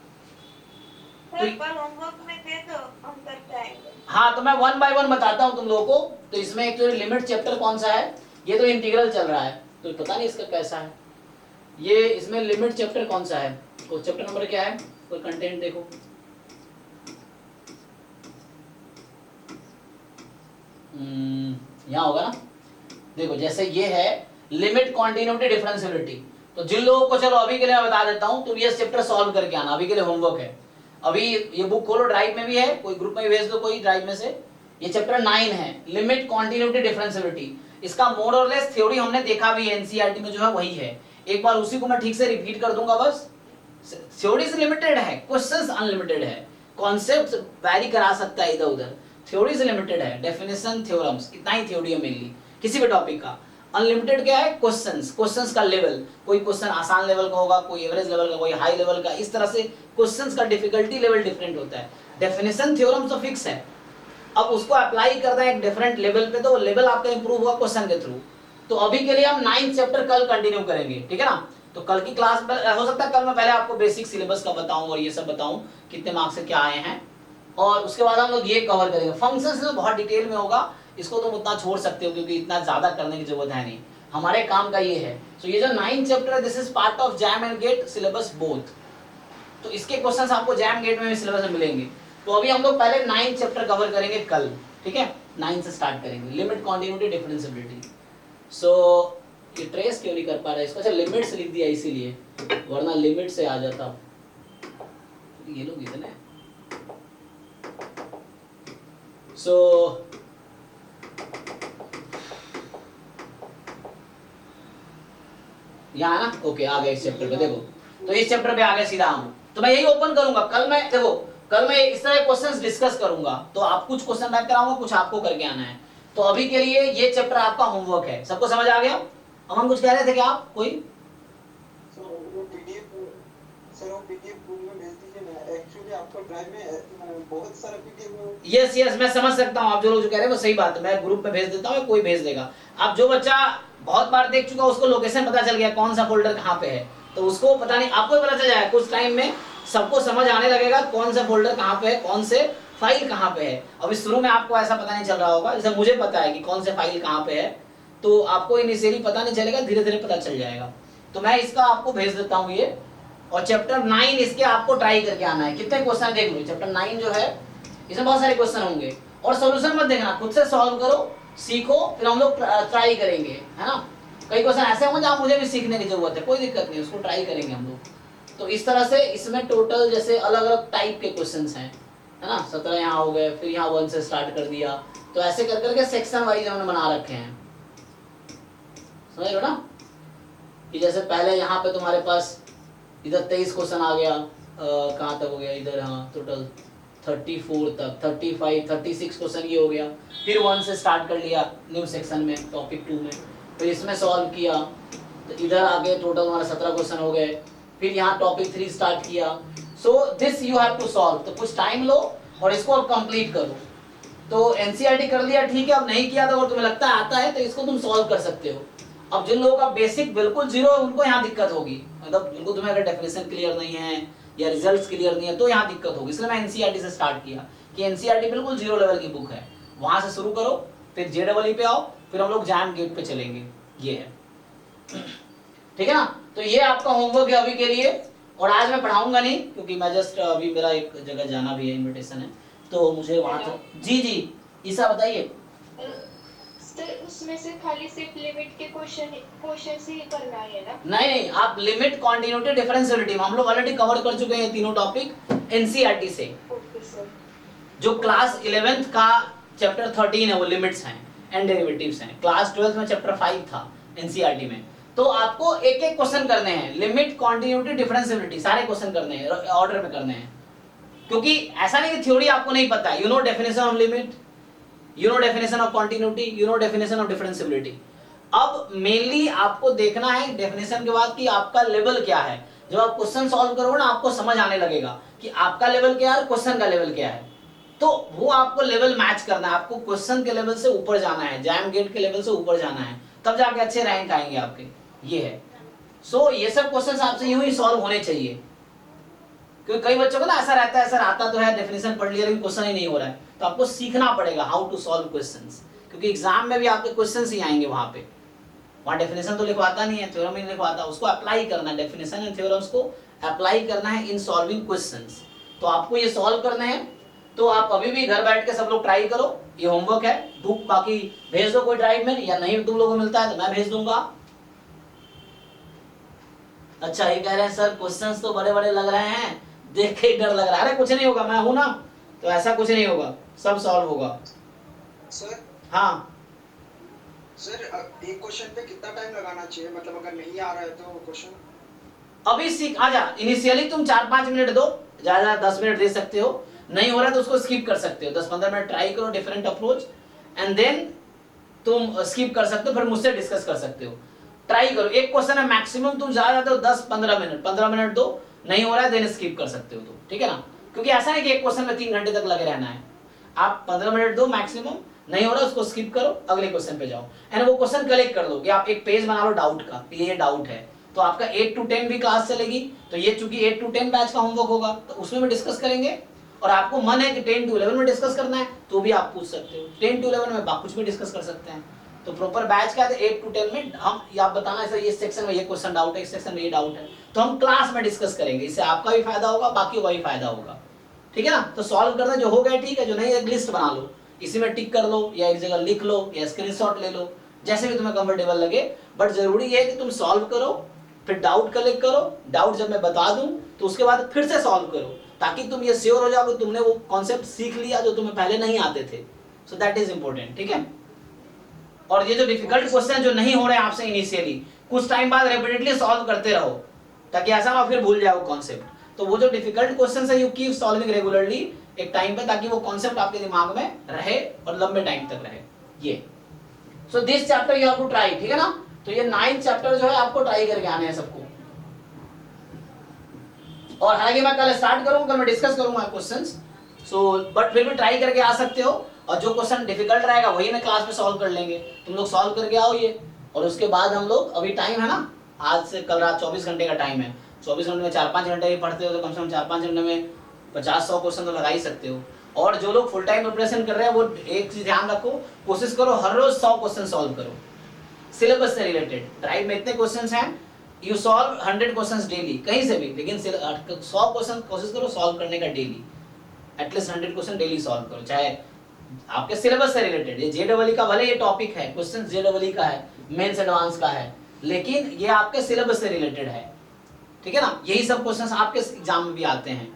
सर कल होमवर्क में दे दो, हम करके आएंगे। हाँ तो मैं 1 बाय 1 बताता हूँ तुम लोगों को। तो इसमें एक्चुअली लिमिट चैप्टर कौन सा है, ये तो इंटीग्रल चल रहा है, तो पता नहीं इसका कैसा है। ये इसमें लिमिट चैप्टर कौन सा है, तो चैप्टर नंबर क्या है, कोई कंटेंट देखो। यहाँ होगा ना, देखो जैसे ये है लिमिट कॉन्टिन्यूटी डिफरेंशिएबिलिटी। तो जिन लोगों को, चलो अभी के लिए मैं बता देता हूँ, तुम ये चैप्टर सॉल्व करके आना, अभी के लिए होमवर्क है। अभी ये बुक खोलो, ड्राइव में भी है, कोई ग्रुप में भेज दो, कोई ड्राइव में से ये चैप्टर 9 है, लिमिट कॉन्टिन्यूटी डिफरेंशियबिलिटी। इसका मोर और लेस थ्योरी हमने देखा भी है एनसीईआरटी में जो है वही है। एक बार उसी को मैं ठीक से रिपीट कर दूंगा बस। थ्योरी से लिमिटेड है, क्वेश्चंस अनलिमिटेड है, कॉन्सेप्ट वैरी करा सकता है इधर उधर, थ्योरी से लिमिटेड है, डेफिनेशन थ्योरम्स इतना ही थ्योरी है मेनली किसी भी टॉपिक का। अनलिमिटेड क्या है, क्वेश्चंस, क्वेश्चंस का लेवल, कोई क्वेश्चन आसान लेवल का होगा, कोई एवरेज लेवल का, कोई हाई लेवल का, इस तरह से क्वेश्चंस का डिफिकल्टी लेवल डिफरेंट होता है। डेफिनेशन थ्योरम तो फिक्स है, अब उसको अप्लाई करना है एक डिफरेंट लेवल पे, तो वो लेवल आपका इंप्रूव हुआ क्वेश्चन के थ्रू। तो अभी के लिए हम 9th चैप्टर कल कंटिन्यू करेंगे, ठीक है ना। तो कल की क्लास में हो सकता है कल मैं पहले आपको बेसिक सिलेबस का बताऊं और ये सब बताऊं कितने मार्क्स से क्या आए हैं, और उसके बाद हम लोग ये कवर करेंगे। फंक्शंस में बहुत डिटेल में होगा, इसको तुम उतना छोड़ सकते हो क्योंकि इतना ज्यादा करने की जरूरत है नहीं, हमारे काम का ये है। सो ये जो 9th चैप्टर है this is part of JAM and GATE syllabus both, तो इसके क्वेश्चंस आपको जैम गेट में भी सिलेबस में मिलेंगे। तो अभी हम लोग पहले 9th चैप्टर कवर करेंगे कल, ठीक है, 9 से स्टार्ट करेंगे, लिमिट कॉन्टिन्यूटी डिफरेंशियबिलिटी। सो ये ट्रेस क्यों नहीं कर पा रहा है इसको, अच्छा लिमिट से लिख दिया इसीलिए, वरना लिमिट से आ जाता। ये लोग इतने यहाँ ना, ओके आ गए इस चैप्टर पे। देखो तो इस चैप्टर पे आ गए सीधा हम, तो मैं यही ओपन करूंगा कल। मैं देखो कल मैं इस तरह क्वेश्चंस डिस्कस करूंगा, तो आप कुछ क्वेश्चन बैक कराऊंगा, कुछ आपको करके आना है। तो अभी के लिए ये चैप्टर आपका होमवर्क है, सबको समझ आ गया। अमन कुछ कह रहे थे क्या आप, कोई यस यस मैं समझ सकता हूँ, आप जो लोग जो कह रहे हैं वो सही बात है, मैं ग्रुप में भेज देता हूँ, कोई भेज देगा। आप जो बच्चा बहुत बार देख चुका उसको लोकेशन पता चल गया कौन सा फोल्डर कहाँ पे है, तो उसको पता नहीं, आपको पता चल जाएगा कुछ टाइम में, सबको समझ आने लगेगा कौन सा फोल्डर कहाँ पे है, कौन से फाइल कहाँ पे है। अभी शुरू में आपको ऐसा पता नहीं चल रहा होगा, जैसे मुझे पता है कि कौन से फाइल कहाँ पे है, तो आपको इनिशियली पता नहीं चलेगा, धीरे धीरे पता चल जाएगा। तो मैं इसका आपको भेज देता हूँ ये, और चैप्टर 9 इसके आपको ट्राई करके आना है। कितने क्वेश्चन देख लो, चैप्टर 9 जो है इसमें बहुत सारे क्वेश्चन होंगे, और सॉल्यूशन मत देखना, खुद से सॉल्व करो, सीखो, फिर हम लोग ट्राई करेंगे, है ना। कई क्वेश्चन ऐसे होंगे जहाँ मुझे भी सीखने की जरूरत है, कोई दिक्कत नहीं, उसको ट्राई करेंगे हम लोग। तो इस तरह से इसमें टोटल जैसे अलग अलग टाइप के क्वेश्चंस हैं, है ना, 17 यहाँ हो गए, फिर यहाँ 1 से स्टार्ट कर दिया, तो ऐसे कर करके सेक्शन वाइज हमने बना रखे हैं, समझ लो ना। कि जैसे पहले यहाँ पे तुम्हारे पास इधर 23 क्वेश्चन आ गया, कहाँ तक हो गया इधर, हाँ टोटल 34 तक, 35 36 क्वेश्चन ये हो गया। फिर 1 से स्टार्ट कर लिया न्यू सेक्शन में, टॉपिक 2 में, फिर इसमें सॉल्व किया, तो इधर आगे टोटल हमारे 17 क्वेश्चन हो गए। फिर यहाँ टॉपिक 3 स्टार्ट किया। So this you have to solve, तो कुछ टाइम लो और इसको अब कंप्लीट करो। तो एनसीईआरटी कर लिया ठीक है, अब नहीं किया तो अगर तुम्हें लगता है आता है तो इसको तुम सॉल्व कर सकते हो। अब जिन लोगों का बेसिक बिल्कुल जीरो है उनको यहाँ दिक्कत होगी, मतलब जिनको तुम्हें अगर डेफिनेशन क्लियर नहीं है या रिजल्ट्स क्लियर नहीं है तो यहाँ दिक्कत होगी। इसलिए मैं एनसीईआरटी से स्टार्ट किया कि एनसीईआरटी बिल्कुल जीरो लेवल की बुक है, वहां से शुरू करो, फिर जेडबलई पे आओ, फिर हम लोग जैम गेट पे चलेंगे, ये है, ठीक है ना। तो ये आपका होमवर्क है अभी के लिए, और आज मैं पढ़ाऊंगा नहीं क्योंकि मैं जस्ट अभी मेरा एक जगह जाना भी है, इन्विटेशन है, तो मुझे वहां तो जी ईसा बताइए। सर उसमें से खाली सिर्फ लिमिट के क्वेश्चन ही करना है ना? नहीं, आप लिमिट कॉन्टिन्यूटी डिफरेंशियबिलिटी हम लोग ऑलरेडी कवर कर चुके हैं तीनों टॉपिक एनसीईआरटी से। Okay sir. जो क्लास 11th का चैप्टर 13 है वो लिमिट्स हैं एंड डेरिवेटिव्स हैं, क्लास 12th में चैप्टर 5 था एनसीईआरटी में। तो आपको एक एक क्वेश्चन करने हैं, लिमिट कॉन्टिन्यूटी डिफरेंशियबिलिटी सारे क्वेश्चन करने हैं, ऑर्डर में करने हैं, क्योंकि ऐसा नहीं कि थ्योरी आपको नहीं पता है। You know definition of limit, you know definition of continuity, you know definition of differentiability. अब मेनली आपको देखना है डेफिनेशन के बाद कि आपका लेवल क्या है। जब आप क्वेश्चन सॉल्व करोगे ना आपको समझ आने लगेगा कि आपका लेवल क्या है, क्वेश्चन का लेवल क्या है, तो वो आपको लेवल मैच करना है, आपको क्वेश्चन के लेवल से ऊपर जाना है, जैम गेट के लेवल से ऊपर जाना है, तब जाके अच्छे रैंक आएंगे आपके, ये है। सो ये सब क्वेश्चंस आपसे यूं ही सॉल्व होने चाहिए, क्योंकि कई बच्चों को ना ऐसा रहता है सर आता तो है, डेफिनेशन पढ़ लिया लेकिन क्वेश्चन ही नहीं हो रहा है, तो आपको सीखना पड़ेगा हाउ टू सॉल्व क्वेश्चंस, क्योंकि एग्जाम में भी आपके क्वेश्चंस ही आएंगे वहां पे। वहां डेफिनेशन तो लिखवाता नहीं है, थ्योरम ही नहीं लिखवाता, उसको अप्लाई करना है, डेफिनेशन एंड थ्योरम्स को अप्लाई करना है इन सॉल्विंग क्वेश्चंस। तो आपको ये सॉल्व करने हैं, तो आप अभी भी घर बैठ के सब लोग ट्राई करो, ये होमवर्क है। बुक बाकी भेज दो कोई ड्राइव में, या नहीं तुम लोगों को मिलता है तो मैं भेज दूंगा। अच्छा ये कह रहे हैं सर क्वेश्चंस तो बड़े बड़े लग रहे हैं, देख के डर लग रहा है। अरे कुछ नहीं होगा, मैं हूं ना, तो ऐसा कुछ नहीं होगा, सब सॉल्व होगा। सर हाँ सर एक क्वेश्चन पे कितना टाइम लगाना चाहिए, मतलब अगर नहीं आ रहा है तो क्वेश्चन? अभी सीख आजा। इनिशियली तुम 4-5 मिनट दो, ज्यादा 10 मिनट दे सकते हो, नहीं हो रहा तो उसको स्किप कर सकते हो, 10-15 मिनट ट्राई करो डिफरेंट अप्रोच एंड देन तुम स्किप कर सकते हो, फिर मुझसे डिस्कस कर सकते हो। ट्राई करो, एक क्वेश्चन है मैक्सिमम तुम ज्यादा दो 10-15 मिनट, 15 मिनट दो, नहीं हो रहा है देन स्किप कर सकते हो तुम, ठीक है ना। क्योंकि ऐसा नहीं कि एक क्वेश्चन में 3 घंटे तक लगे रहना है, आप 15 मिनट दो मैक्सिमम, नहीं हो रहा उसको स्किप करो, अगले क्वेश्चन पे जाओ एंड वो क्वेश्चन कलेक्ट कर लो कि आप एक पेज बना लो डाउट का, ये डाउट है तो आपका 8 to 10 भी क्लास चलेगी, तो ये चूंकि 8 to 10 बैच का होमवर्क होगा तो उसमें भी डिस्कस करेंगे, और आपको मन है कि 10 to 11 में डिस्कस करना है तो भी आप पूछ सकते हो, 10 to 11 में कुछ भी डिस्कस कर सकते हैं। तो प्रॉपर बैच का है 8 to 10 में हम आप बताना है सर ये सेक्शन में ये क्वेश्चन डाउट है, इस सेक्शन में ये डाउट है, तो हम क्लास में डिस्कस करेंगे, इससे आपका भी फायदा होगा, बाकी का भी फायदा होगा, ठीक है ना। तो सॉल्व करना जो हो गया ठीक है, जो नहीं एक लिस्ट बना लो, इसी में टिक कर लो या एक जगह लिख लो या स्क्रीनशॉट ले लो, जैसे भी तुम्हें कंफर्टेबल लगे, बट जरूरी है कि तुम सॉल्व करो, फिर डाउट कलेक्ट करो, डाउट जब मैं बता दूं तो उसके बाद फिर से सॉल्व करो, ताकि तुम ये श्योर हो जाओ कि तुमने वो कॉन्सेप्ट सीख लिया जो तुम्हें पहले नहीं आते थे। सो दैट इज इंपॉर्टेंट, ठीक है। और ये जो डिफिकल्ट क्वेश्चन जो नहीं हो रहे हैं आपसे इनिशियली, कुछ टाइम बाद रिपीटेडली सॉल्व करते रहो, ताकि ऐसा ना फिर भूल जाओ कॉन्सेप्ट। तो वो जो डिफिकल्ट क्वेश्चन है यू कीप सॉल्विंग रेगुलरली एक टाइम पे, ताकि वो कॉन्सेप्ट आपके दिमाग में रहे और लंबे टाइम तक रहे। ये so this chapter you have to try, ठीक है ना। तो ये 9th चैप्टर जो है आपको ट्राई करके आने हैं सबको, और हालांकि मैं कल स्टार्ट करूंगा, कल मैं डिस्कस करूंगा क्वेश्चंस, सो बट फिर भी ट्राई करके आ सकते हो, और जो क्वेश्चन डिफिकल्ट रहेगा वही मैं क्लास में सॉल्व कर लेंगे, तुम लोग सॉल्व करके आओ ये, और उसके बाद हम लोग, अभी टाइम है ना, आज से कल रात 24 घंटे का टाइम है, 24 घंटे में 4-5 घंटे भी पढ़ते हो तो कम से कम 4-5 घंटे में 50-100 क्वेश्चन तो लगा ही सकते हो। और जो लोग फुल टाइम प्रिपरेशन कर रहे हैं वो एक चीज ध्यान रखो, कोशिश करो हर रोज 100 क्वेश्चन सॉल्व करो सिलेबस से रिलेटेड। ड्राइव में इतने क्वेश्चंस हैं, यू सॉल्व 100 क्वेश्चंस डेली कहीं से भी, लेकिन 100 क्वेश्चन कोशिश करो सॉल्व करने का daily, at least 100 question daily solve करो, चाहे आपके सिलेबस से रिलेटेड। ये जेडब्ल्यू का भले ये टॉपिक है, क्वेश्चन जेडब्ल्यू का है, मेंस एडवांस का है, लेकिन ये आपके सिलेबस से रिलेटेड है, ठीक है ना। यही सब क्वेश्चंस आपके एग्जाम में भी आते हैं,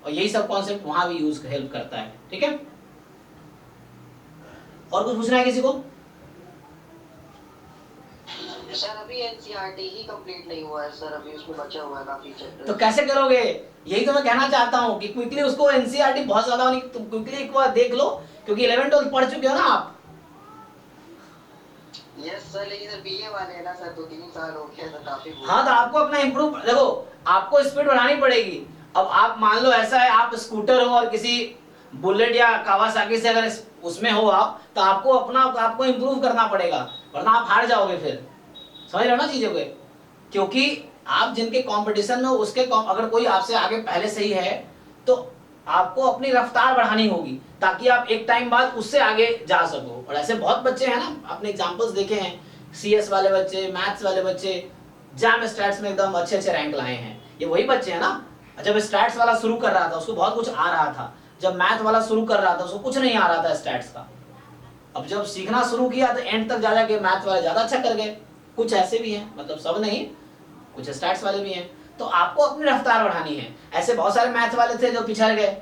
और यही सब कॉन्सेप्ट वहां भी यूज हेल्प करता है, ठीक है। और कुछ पूछना है किसी को? सर अभी एनसीईआरटी ही कंप्लीट नहीं हुआ है सर, अभी उसमें बचा हुआ है काफी चैप्टर। तो कैसे करोगे, यही तो मैं कहना चाहता हूँ कि क्विकली उसको एनसीईआरटी बहुत ज्यादा नहीं, तुम क्विकली एक बार देख लो, क्योंकि 11th 12th पढ़ चुके हो ना आप। यस सर, लेकिन बीए वाले हैं ना सर, 2-3 साल हो गए तो काफी। हाँ तो आपको अपना इम्प्रूव, देखो आपको स्पीड बढ़ानी पड़ेगी। अब आप मान लो ऐसा है, आप स्कूटर हो और किसी बुलेट या कावासाकी से अगर उसमें हो आप, तो आपको अपना आपको इम्प्रूव करना पड़ेगा, वरना आप हार जाओगे फिर, समझ रहे हो ना चीजों को। क्योंकि आप जिनके कंपटीशन में उसके अगर कोई आपसे आगे पहले से ही है तो आपको अपनी रफ्तार बढ़ानी होगी, ताकि आप एक टाइम बाद उससे आगे जा सको। और ऐसे बहुत बच्चे हैं ना, आपने एग्जांपल्स देखे हैं, सीएस वाले बच्चे, मैथ्स वाले बच्चे, जैम स्टैट्स में एकदम अच्छे अच्छे रैंक लाए हैं, ये वही बच्चे हैं ना। जब स्टैट्स वाला शुरू कर रहा था उसको बहुत कुछ आ रहा था, जब मैथ वाला शुरू कर रहा था उसको कुछ नहीं आ रहा था स्टैट्स का, अब जब सीखना शुरू किया तो एंड तक जा के मैथ वाले ज्यादा अच्छा कर गए। कुछ ऐसे भी हैं, मतलब सब नहीं, कुछ स्टैट्स वाले भी हैं। तो आपको अपनी रफ्तार बढ़ानी है। ऐसे बहुत सारे मैथ वाले थे जो पिछड़ गए,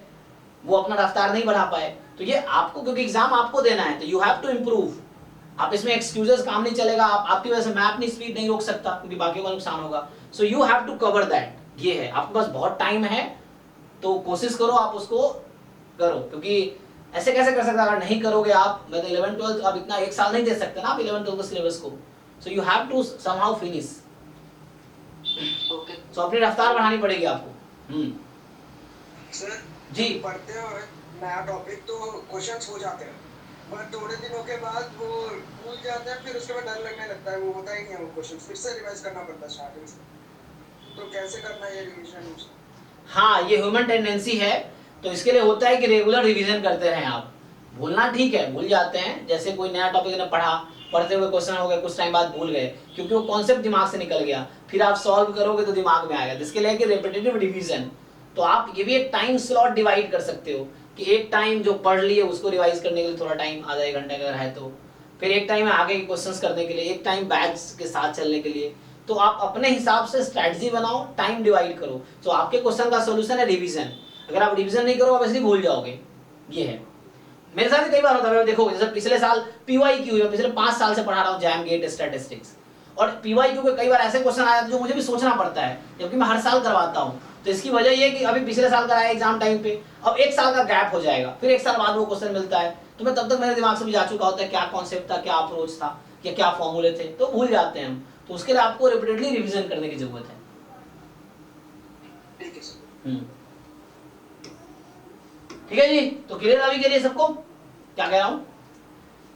वो अपना रफ्तार नहीं बढ़ा पाए। तो ये आपको, क्योंकि एग्जाम आपको देना है, तो यू हैव टू इम्प्रूव। आप इसमें एक्सक्यूजेस काम नहीं चलेगा, आपकी वजह से मैं अपनी स्पीड नहीं रोक सकता क्योंकि बाकी को नुकसान होगा। So you have to cover that. ये है, आपके पास बहुत टाइम है तो कोशिश करो आप उसको करो, क्योंकि ऐसे कैसे कर सकते, अगर नहीं करोगे आप, मैं तो 11th 12th आप इतना एक साल नहीं दे सकते ना आप 11th 12th सिलेबस को। So you have to somehow finish. सो अपनी रफ्तार बढ़ानी पड़ेगी आपको। सर जी पढ़ते हैं और नया टॉपिक तो क्वेश्चंस हो जाते हैं, पर थोड़े दिनों के बाद वो भूल जाते हैं, फिर उसके बाद डर लगने लगता है, वो होता ही नहीं है वो क्वेश्चन, फिर से रिवाइज करना पड़ता है स्टार्टिंग से। तो कैसे करना है ये रिवीजन? हाँ, ये ह्यूमन टेंडेंसी है, तो इसके लिए होता है कि रेगुलर रिवीजन करते रहें आप। भूलना ठीक है, भूल जाते हैं, जैसे कोई नया टॉपिक ने पढ़ा, पढ़ते हुए क्वेश्चन हो गए, कुछ टाइम बाद भूल गए क्योंकि वो कॉन्सेप्ट दिमाग से निकल गया, फिर आप सॉल्व करोगे तो दिमाग में आएगा। जिसके लिए कि रेपिटेटिव रिवीजन, तो आप ये भी एक टाइम स्लॉट डिवाइड कर सकते हो कि एक टाइम जो पढ़ लिए उसको रिवाइज करने के लिए थोड़ा टाइम, आधा 1 घंटे का है तो, फिर एक टाइम आगे के क्वेश्चंस करने के लिए, एक टाइम बैच के साथ चलने के लिए। तो आप अपने हिसाब से स्ट्रेटजी बनाओ, टाइम डिवाइड करो। तो आपके क्वेश्चन का सोल्यूशन है रिवीजन। अगर आप रिवीजन नहीं करो आप ऐसे ही भूल जाओगे। ये है। मेरे साथ भी कई बार होता है, देखो जैसे पिछले साल PYQ में पिछले 5 साल से पढ़ा रहा हूँ जैम गेट स्टैटिस्टिक्स, और PYQ के कई बार ऐसे क्वेश्चन आए जो मुझे भी सोचना पड़ता है, जबकि मैं हर साल करवाता हूँ। तो इसकी वजह ये कि अभी पिछले साल कराया एग्जाम टाइम पे, अब 1 साल का गैप हो जाएगा, फिर 1 साल बाद वो क्वेश्चन मिलता है, तो मैं तब तक मेरे दिमाग से भी जा चुका होता है क्या कॉन्सेप्ट था, क्या अप्रोच था, या क्या फॉर्मूले थे, तो भूल जाते हैं हम। तो उसके लिए आपको रिपीटेडली रिवीजन करने की जरूरत है। ठीक है सर। ठीक है जी, तो क्लियर अभी के लिए सबको क्या कह रहा हूं?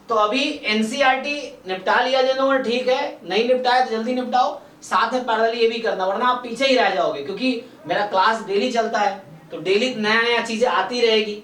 तो अभी एनसीईआरटी निपटा लिया जिन्होंने, ठीक है, नहीं निपटाया तो जल्दी निपटाओ, साथ में पैरेलल ये भी करना, वरना आप पीछे ही रह जाओगे, क्योंकि मेरा क्लास डेली चलता है, तो डेली नया नया चीजें आती रहेगी,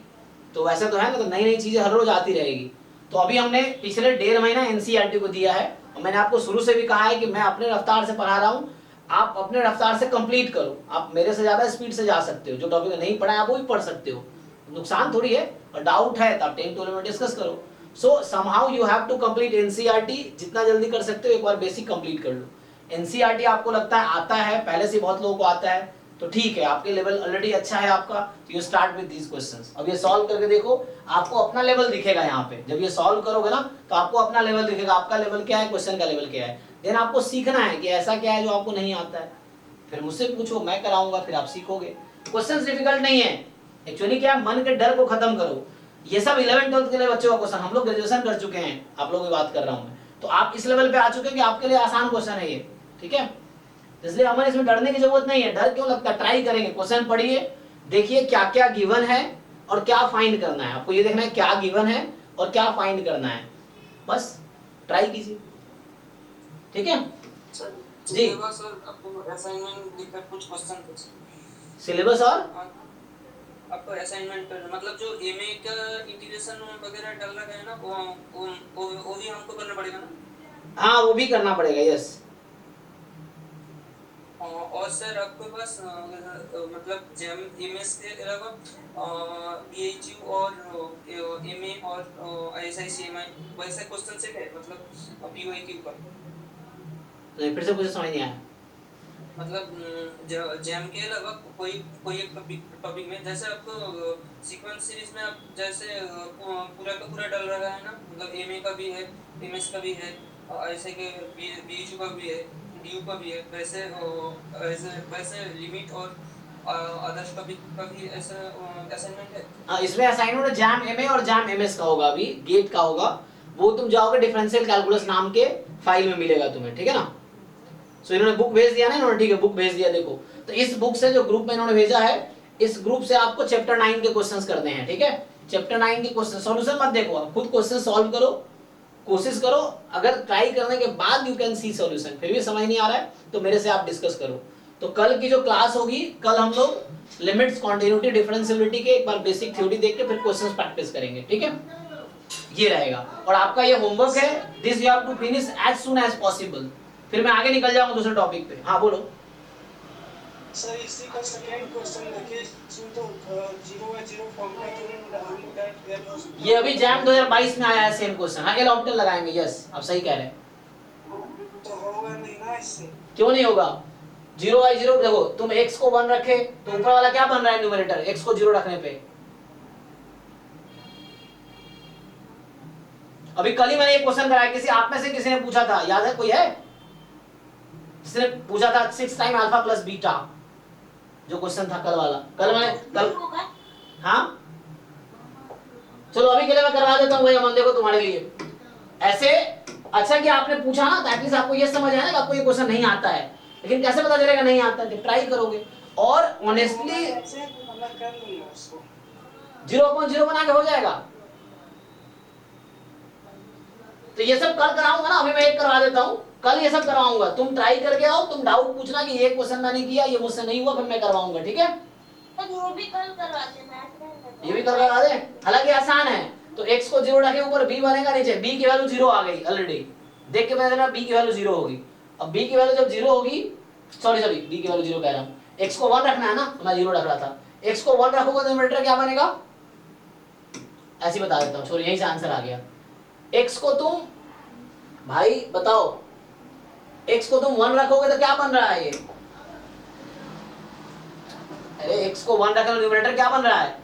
तो वैसे तो है ना, तो नई नई चीजें हर रोज आती रहेगी। तो अभी हमने पिछले 1.5 महीना एनसीईआरटी को दिया है, और मैंने आपको शुरू से भी कहा है कि मैं अपने रफ्तार से पढ़ा रहा हूँ, आप अपने रफ्तार से कंप्लीट करो। आप मेरे से ज्यादा स्पीड से जा सकते हो, जो टॉपिक नहीं पढ़ा है आप वो भी पढ़ सकते हो, नुकसान थोड़ी है। और डाउट है तो आप 10-12 में डिस्कस करो। So somehow you have to complete NCERT, जितना जल्दी कर सकते हो एक बार बेसिक कंप्लीट कर लो। एनसीईआरटी आपको लगता है आता है, पहले से बहुत लोगों को आता है, तो ठीक है, आपके लेवल ऑलरेडी अच्छा है आपका, तो you start with these questions. अब ये सॉल्व करके देखो, आपको अपना लेवल दिखेगा यहाँ पे, जब ये सॉल्व करोगे ना तो आपको अपना लेवल दिखेगा, आपका लेवल क्या है, क्वेश्चन का लेवल क्या है। देन आपको सीखना है कि ऐसा क्या है जो आपको नहीं आता है, फिर मुझसे पूछो, मैं कराऊंगा, फिर आप सीखोगे। क्वेश्चन डिफिकल्ट नहीं है, एक्चुअली क्या, मन के डर को खत्म करो। ये सब 11th-12th के लिए बच्चों का क्वेश्चन, हम लोग ग्रेजुएशन कर चुके हैं, आप लोगों की बात कर रहा हूं मैं, तो आप इस लेवल पे आ चुके हैं कि आपके लिए आसान क्वेश्चन है ये, ठीक है। इसलिए हमें इसमें डरने की जरूरत नहीं है। डर क्यों लगता है, ट्राई करेंगे, क्वेश्चन पढ़िए, देखिए क्या क्या गिवन है और क्या फाइंड करना है। आपको ये देखना है क्या गिवन है और क्या फाइंड करना है, बस ट्राई कीजिए, ठीक है जी। सर आपको असाइनमेंट लिखकर कुछ क्वेश्चन पूछे, सिलेबस और आपको असाइनमेंट मतलब जो एमए का इंटीग्रेशन वगैरह डाल रखा है ना, वो भी हमको करना पड़ेगा ना? हाँ, वो भी करना पड़ेगा, यस। और सर आपके पास मतलब जेम एमएस के अलावा बीएचयू और एमए और आईएसआईसीएमआई वैसे क्वेश्चन सेट है, मतलब पीवाईक्यू का? नहीं, फिर से मुझे समझ नहीं आया। मतलब जेम के अलावा कोई एक टॉपिक में, जैसे आपको सीक्वेंस सीरीज में आप जैसे पूरा का पूरा डाल रहा है ना, मतलब एमए का भी है, एमएस का भी है, ऐसे के बीएचयू का भी है, डीयू का भी है, वैसे लिमिट और आदर्श टॉपिक का भी ऐसा असाइनमेंट है? हाँ, इसमें असाइनमेंट जैम एमए और जैम एमएस का होगा, अभी गेट का होगा, वो तुम जाओगे डिफरेंशियल कैलकुलस नाम के फाइल में मिलेगा तुम्हें, ठीक है ना। सो इन्होंने बुक भेज दिया ना इन्होंने, ठीक है, बुक भेज दिया। देखो, तो इस बुक से जो ग्रुप में इन्होंने भेजा है, इस ग्रुप से आपको चैप्टर 9 के क्वेश्चंस करने हैं, ठीक है। चैप्टर 9 के क्वेश्चन सॉल्यूशन मत देखो, आप खुद क्वेश्चन सॉल्व करो, कोशिश करो। अगर ट्राई करने के बाद यू कैन सी सॉल्यूशन, फिर भी समझ नहीं आ रहा है तो मेरे से आप डिस्कस करो। तो कल की जो क्लास होगी, कल हम लोग लिमिट्स, कॉन्टिन्यूटी, डिफरेंशिएबिलिटी के एक बार बेसिक थ्योरी देख के फिर क्वेश्चंस प्रैक्टिस करेंगे, ठीक है। ये रहेगा, और आपका ये होमवर्क है, this you have to finish as soon as possible. फिर मैं आगे निकल जाऊंगा दूसरे टॉपिक पे। हाँ बोलो सर, इसी का सेकंड क्वेश्चन देखिए, इसमें तो 0/0 फॉर्मूला तो ये अभी जैम 2022 में आया है सेम क्वेश्चन। हाँ, एल ऑप्टेल लगाएंगे, यस आप सही कह रहे हैं। तो होगा नहीं ना इससे? क्यों नहीं होगा? 0/0 देखो, तुम x को 1 रखे तो ऊपर वाला क्या बन रहा है, न्यूमरेटर, x को 0 रखने पे। अभी कल ही मैंने एक क्वेश्चन कराया, किसी आप में से किसी ने पूछा था, याद है कोई है जिसने पूछा था 6 टाइम अल्फा प्लस बीटा, जो क्वेश्चन था कल वाला, कल हाँ चलो अभी के लिए मैं करवा देता हूँ वही अमन, देखो तुम्हारे लिए ऐसे। अच्छा कि आपने पूछा ना, ताकि आपको ये समझ आया ना कि आपको ये क्वेश्चन नहीं आता है, लेकिन कैसे पता चलेगा नहीं आता है, जब ट्राई करोगे। और ऑनेस्टली 0/0 बना के हो जाएगा। तो ये सब कल कराऊंगा ना, अभी मैं एक करवा देता हूँ, कल ये सब करवाऊंगा, तुम ट्राई करके आओ, तुम डाउट पूछना कि ये क्वेश्चन मैंने किया, ये मुझसे नहीं हुआ, फिर मैं करवाऊंगा, ठीक है। वो भी कल करवा देना, ये भी कल करवा दे, हालांकि आसान है। तो x को 0 रखे, ऊपर b बनेगा, नीचे b की वैल्यू 0 आ गई ऑलरेडी, देख के पता चला b की वैल्यू 0 होगी। अब b की वैल्यू जब 0 होगी, सॉरी b की वैल्यू 0 कह रहा हूँ, x को 1 रखना है ना, तो मैं 0 रख रहा था। x को 1 रखोगे तो न्यूमरेटर क्या बनेगा, ऐसे बता देता हूँ, यही से आंसर आ गया। x को तुम भाई बताओ, x को तुम 1 रखोगे तो क्या बन रहा है ये, अरे x को 1 रखने न्यूमरेटर क्या बन रहा है,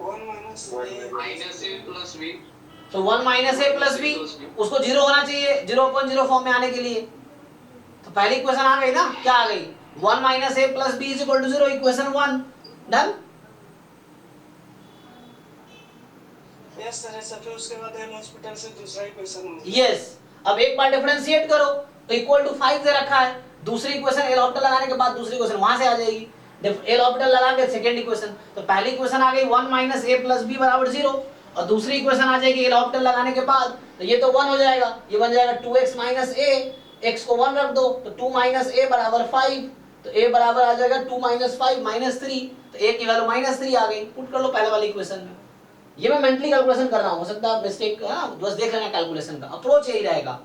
1 - माइनस ए प्लस बी। तो 1 माइनस ए प्लस बी, उसको 0 होना चाहिए 0/0 फॉर्म में आने के लिए। तो पहली इक्वेशन आ गई ना, क्या आ गई? 1 minus A plus B is equal to 0, equation 1 done. Yes sir, ऐसा फिर उसके बाद एल हॉस्पिटल से दूसरा इक्वेशन। यस, अब एक बार डिफरेंशिएट करो तो इक्वल टू 5 दे रखा है, दूसरी इक्वेशन एल ऑर्बिटल लगाने के बाद दूसरी इक्वेशन वहां से आ जाएगी, एल ऑर्बिटल लगा के सेकंड इक्वेशन। तो पहली इक्वेशन आ गई 1 माइनस ए प्लस बी बराबर 0, और दूसरी इक्वेशन आ जाएगी एल ऑर्बिटल लगाने के बाद, तो ये तो 1 हो जाएगा, ये बन जाएगा 2x माइनस ए, x को 1 रख दो तो 2 माइनस ए बराबर 5, तो a बराबर आ जाएगा 2 माइनस 5 माइनस 3, तो a की वैल्यू माइनस 3 आ गई। पुट कर लो पहले वाली इक्वेशन में। ये मैं मेंटली कैलकुलेशन कर रहा हूं, हो सकता है मिस्टेक, बस देख लेना, कैलकुलेशन का अप्रोच यही रहेगा।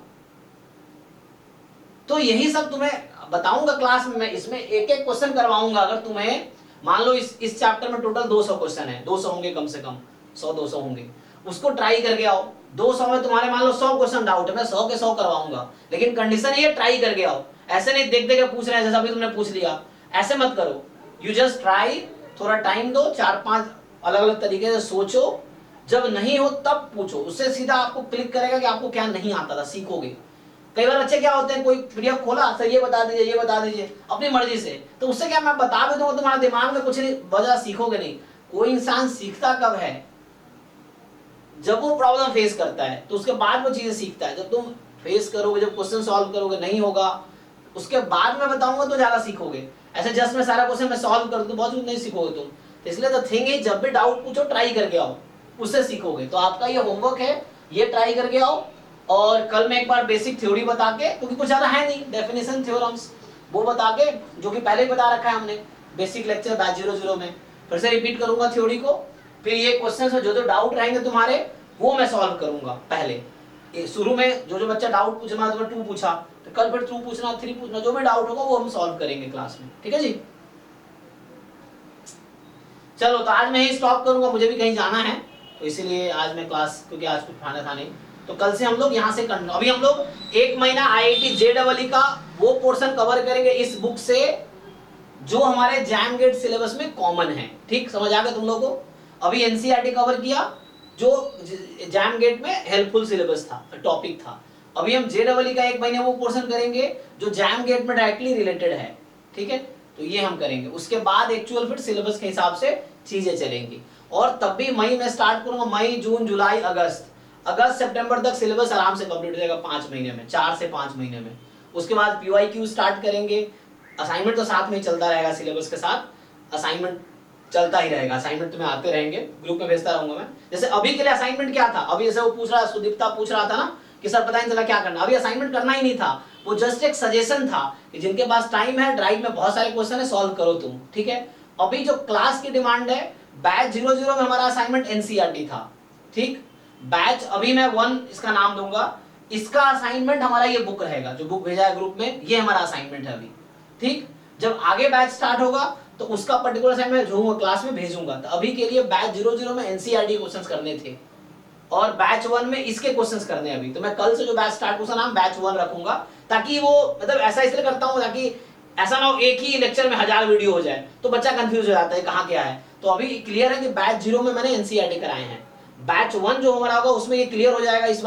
तो यही सब तुम्हें बताऊंगा क्लास में, मैं इसमें एक एक क्वेश्चन करवाऊंगा। अगर तुम्हें मान लो इस चैप्टर में टोटल 200 क्वेश्चन है, 200 होंगे कम से कम, 100-200 होंगे, उसको ट्राई करके आओ। 200 में तुम्हारे मान लो 100 क्वेश्चन डाउट है, मैं 100 के 100 करवाऊंगा, लेकिन कंडीशन ये ट्राई करके आओ। ऐसे नहीं देख के पूछ रहे हैं जैसा अभी तुमने पूछ लिया, ऐसे मत करो। यू जस्ट ट्राई, थोड़ा टाइम दो, 4-5 अलग अलग तरीके से सोचो, जब नहीं हो तब पूछो, उससे सीधा आपको क्लिक करेगा कि आपको क्या नहीं आता था, सीखोगे। कई बार बच्चे क्या होते हैं, कोई पीडीएफ खोला, सर ये बता दीजिए, ये बता दीजिए, अपनी मर्जी से, तो उससे क्या मैं बता भी दूंगा, तुम्हारे दिमाग में कुछ नहीं वजह, सीखोगे नहीं। कोई इंसान सीखता कब है? जब वो प्रॉब्लम फेस करता है, तो उसके बाद वो चीजें सीखता है। जब तुम फेस करोगे, जब क्वेश्चन सॉल्व करोगे, नहीं होगा, उसके बाद मैं बताऊंगा तो ज्यादा सीखोगे। ऐसे जस्ट में सारा क्वेश्चन मैं सॉल्व कर दूं, बहुत कुछ नहीं सीखोगे तुम। तो इसलिए द थिंग इज, जब भी डाउट पूछो ट्राई करके आओ, उससे सीखोगे। तो आपका ये होमवर्क है, ये ट्राई करके आओ। और कल मैं एक बार बेसिक थ्योरी बता के, क्योंकि कुछ ज्यादा है नहीं, डेफिनेशन थ्योरम्स वो बता के, जो कि पहले ही बता रखा है हमने बेसिक लेक्चर बैच 00 में, फिर से रिपीट करूंगा थ्योरी को। फिर ये क्वेश्चन में जो जो डाउट रहेंगे तुम्हारे, वो मैं सॉल्व करूंगा। पहले शुरू में जो जो बच्चा डाउट पूछना, तुम्हें 2 पूछा, तो कल फिर 2 पूछना, 3 पूछना, जो भी डाउट होगा वो हम सॉल्व करेंगे क्लास में, ठीक है जी। चलो, तो आज मैं ही स्टॉप करूंगा, मुझे भी कहीं जाना है, तो इसीलिए आज मैं क्लास, क्योंकि आज कुछ खाना था नहीं, तो कल से हम लोग यहाँ से कंटिन्यू। अभी हम लोग 1 महीना IIT JEE का वो पोर्शन कवर करेंगे इस बुक से जो हमारे जैम गेट सिलेबस में कॉमन है। ठीक, समझ आ गया तुम लोगों को? अभी NCERT कवर किया जो जैम गेट में हेल्पफुल सिलेबस था, टॉपिक था। अभी हम JEE का 1 महीने वो पोर्शन करेंगे जो जैम गेट में डायरेक्टली रिलेटेड है, ठीक है। तो ये हम करेंगे, उसके बाद एक्चुअल फिर सिलेबस के हिसाब से चीजें चलेंगी। और तब भी मई में स्टार्ट करूंगा, मई, जून, जुलाई, अगस्त, सितंबर तक सिलेबस आराम से कंप्लीट हो जाएगा 5 महीने में, 4 से 5 महीने में। उसके बाद PYQ स्टार्ट करेंगे, असाइनमेंट तो साथ में ही चलता रहेगा, सिलेबस के साथ असाइनमेंट चलता ही रहेगा, असाइनमेंट तुम्हें आते रहेंगे, ग्रुप में भेजता रहूंगा मैं। जैसे अभी के लिए असाइनमेंट क्या था, अभी जैसे वो पूछ रहा, सुदीप्ता पूछ रहा था ना कि सर पता नहीं चला क्या करना, अभी असाइनमेंट करना ही नहीं था, वो जस्ट एक सजेशन था कि जिनके पास टाइम है, ड्राइव में बहुत सारे क्वेश्चन है, सॉल्व करो तुम, ठीक है। अभी जो क्लास की डिमांड है, बैच 00 में हमारा असाइनमेंट NCERT था, ठीक। बैच अभी मैं 1 इसका नाम दूंगा, इसका असाइनमेंट हमारा ये बुक रहेगा, जो बुक भेजा है ग्रुप में, ये हमारा असाइनमेंट है अभी, ठीक। जब आगे बैच स्टार्ट होगा तो उसका पर्टिकुलर असाइनमेंट जो क्लास में भेजूंगा। तो अभी के लिए बैच 00 में NCERT क्वेश्चंस करने थे और बैच 1 में इसके क्वेश्चंस करने हैं अभी। तो मैं कल से जो बैच स्टार्ट, उसका नाम बैच 1 रखूंगा, ताकि वो, मतलब ऐसा इसलिए करता हूँ ताकि ऐसा ना हो एक ही लेक्चर में 1000 वीडियो हो जाए तो बच्चा कंफ्यूज हो जाता है कहाँ क्या है। तो अभी क्लियर है कि बैच 0 में मैंने NCERT कराए हैं, बैच 1 जो हमारा होगा उसमें ये क्लियर हो जाएगा। इस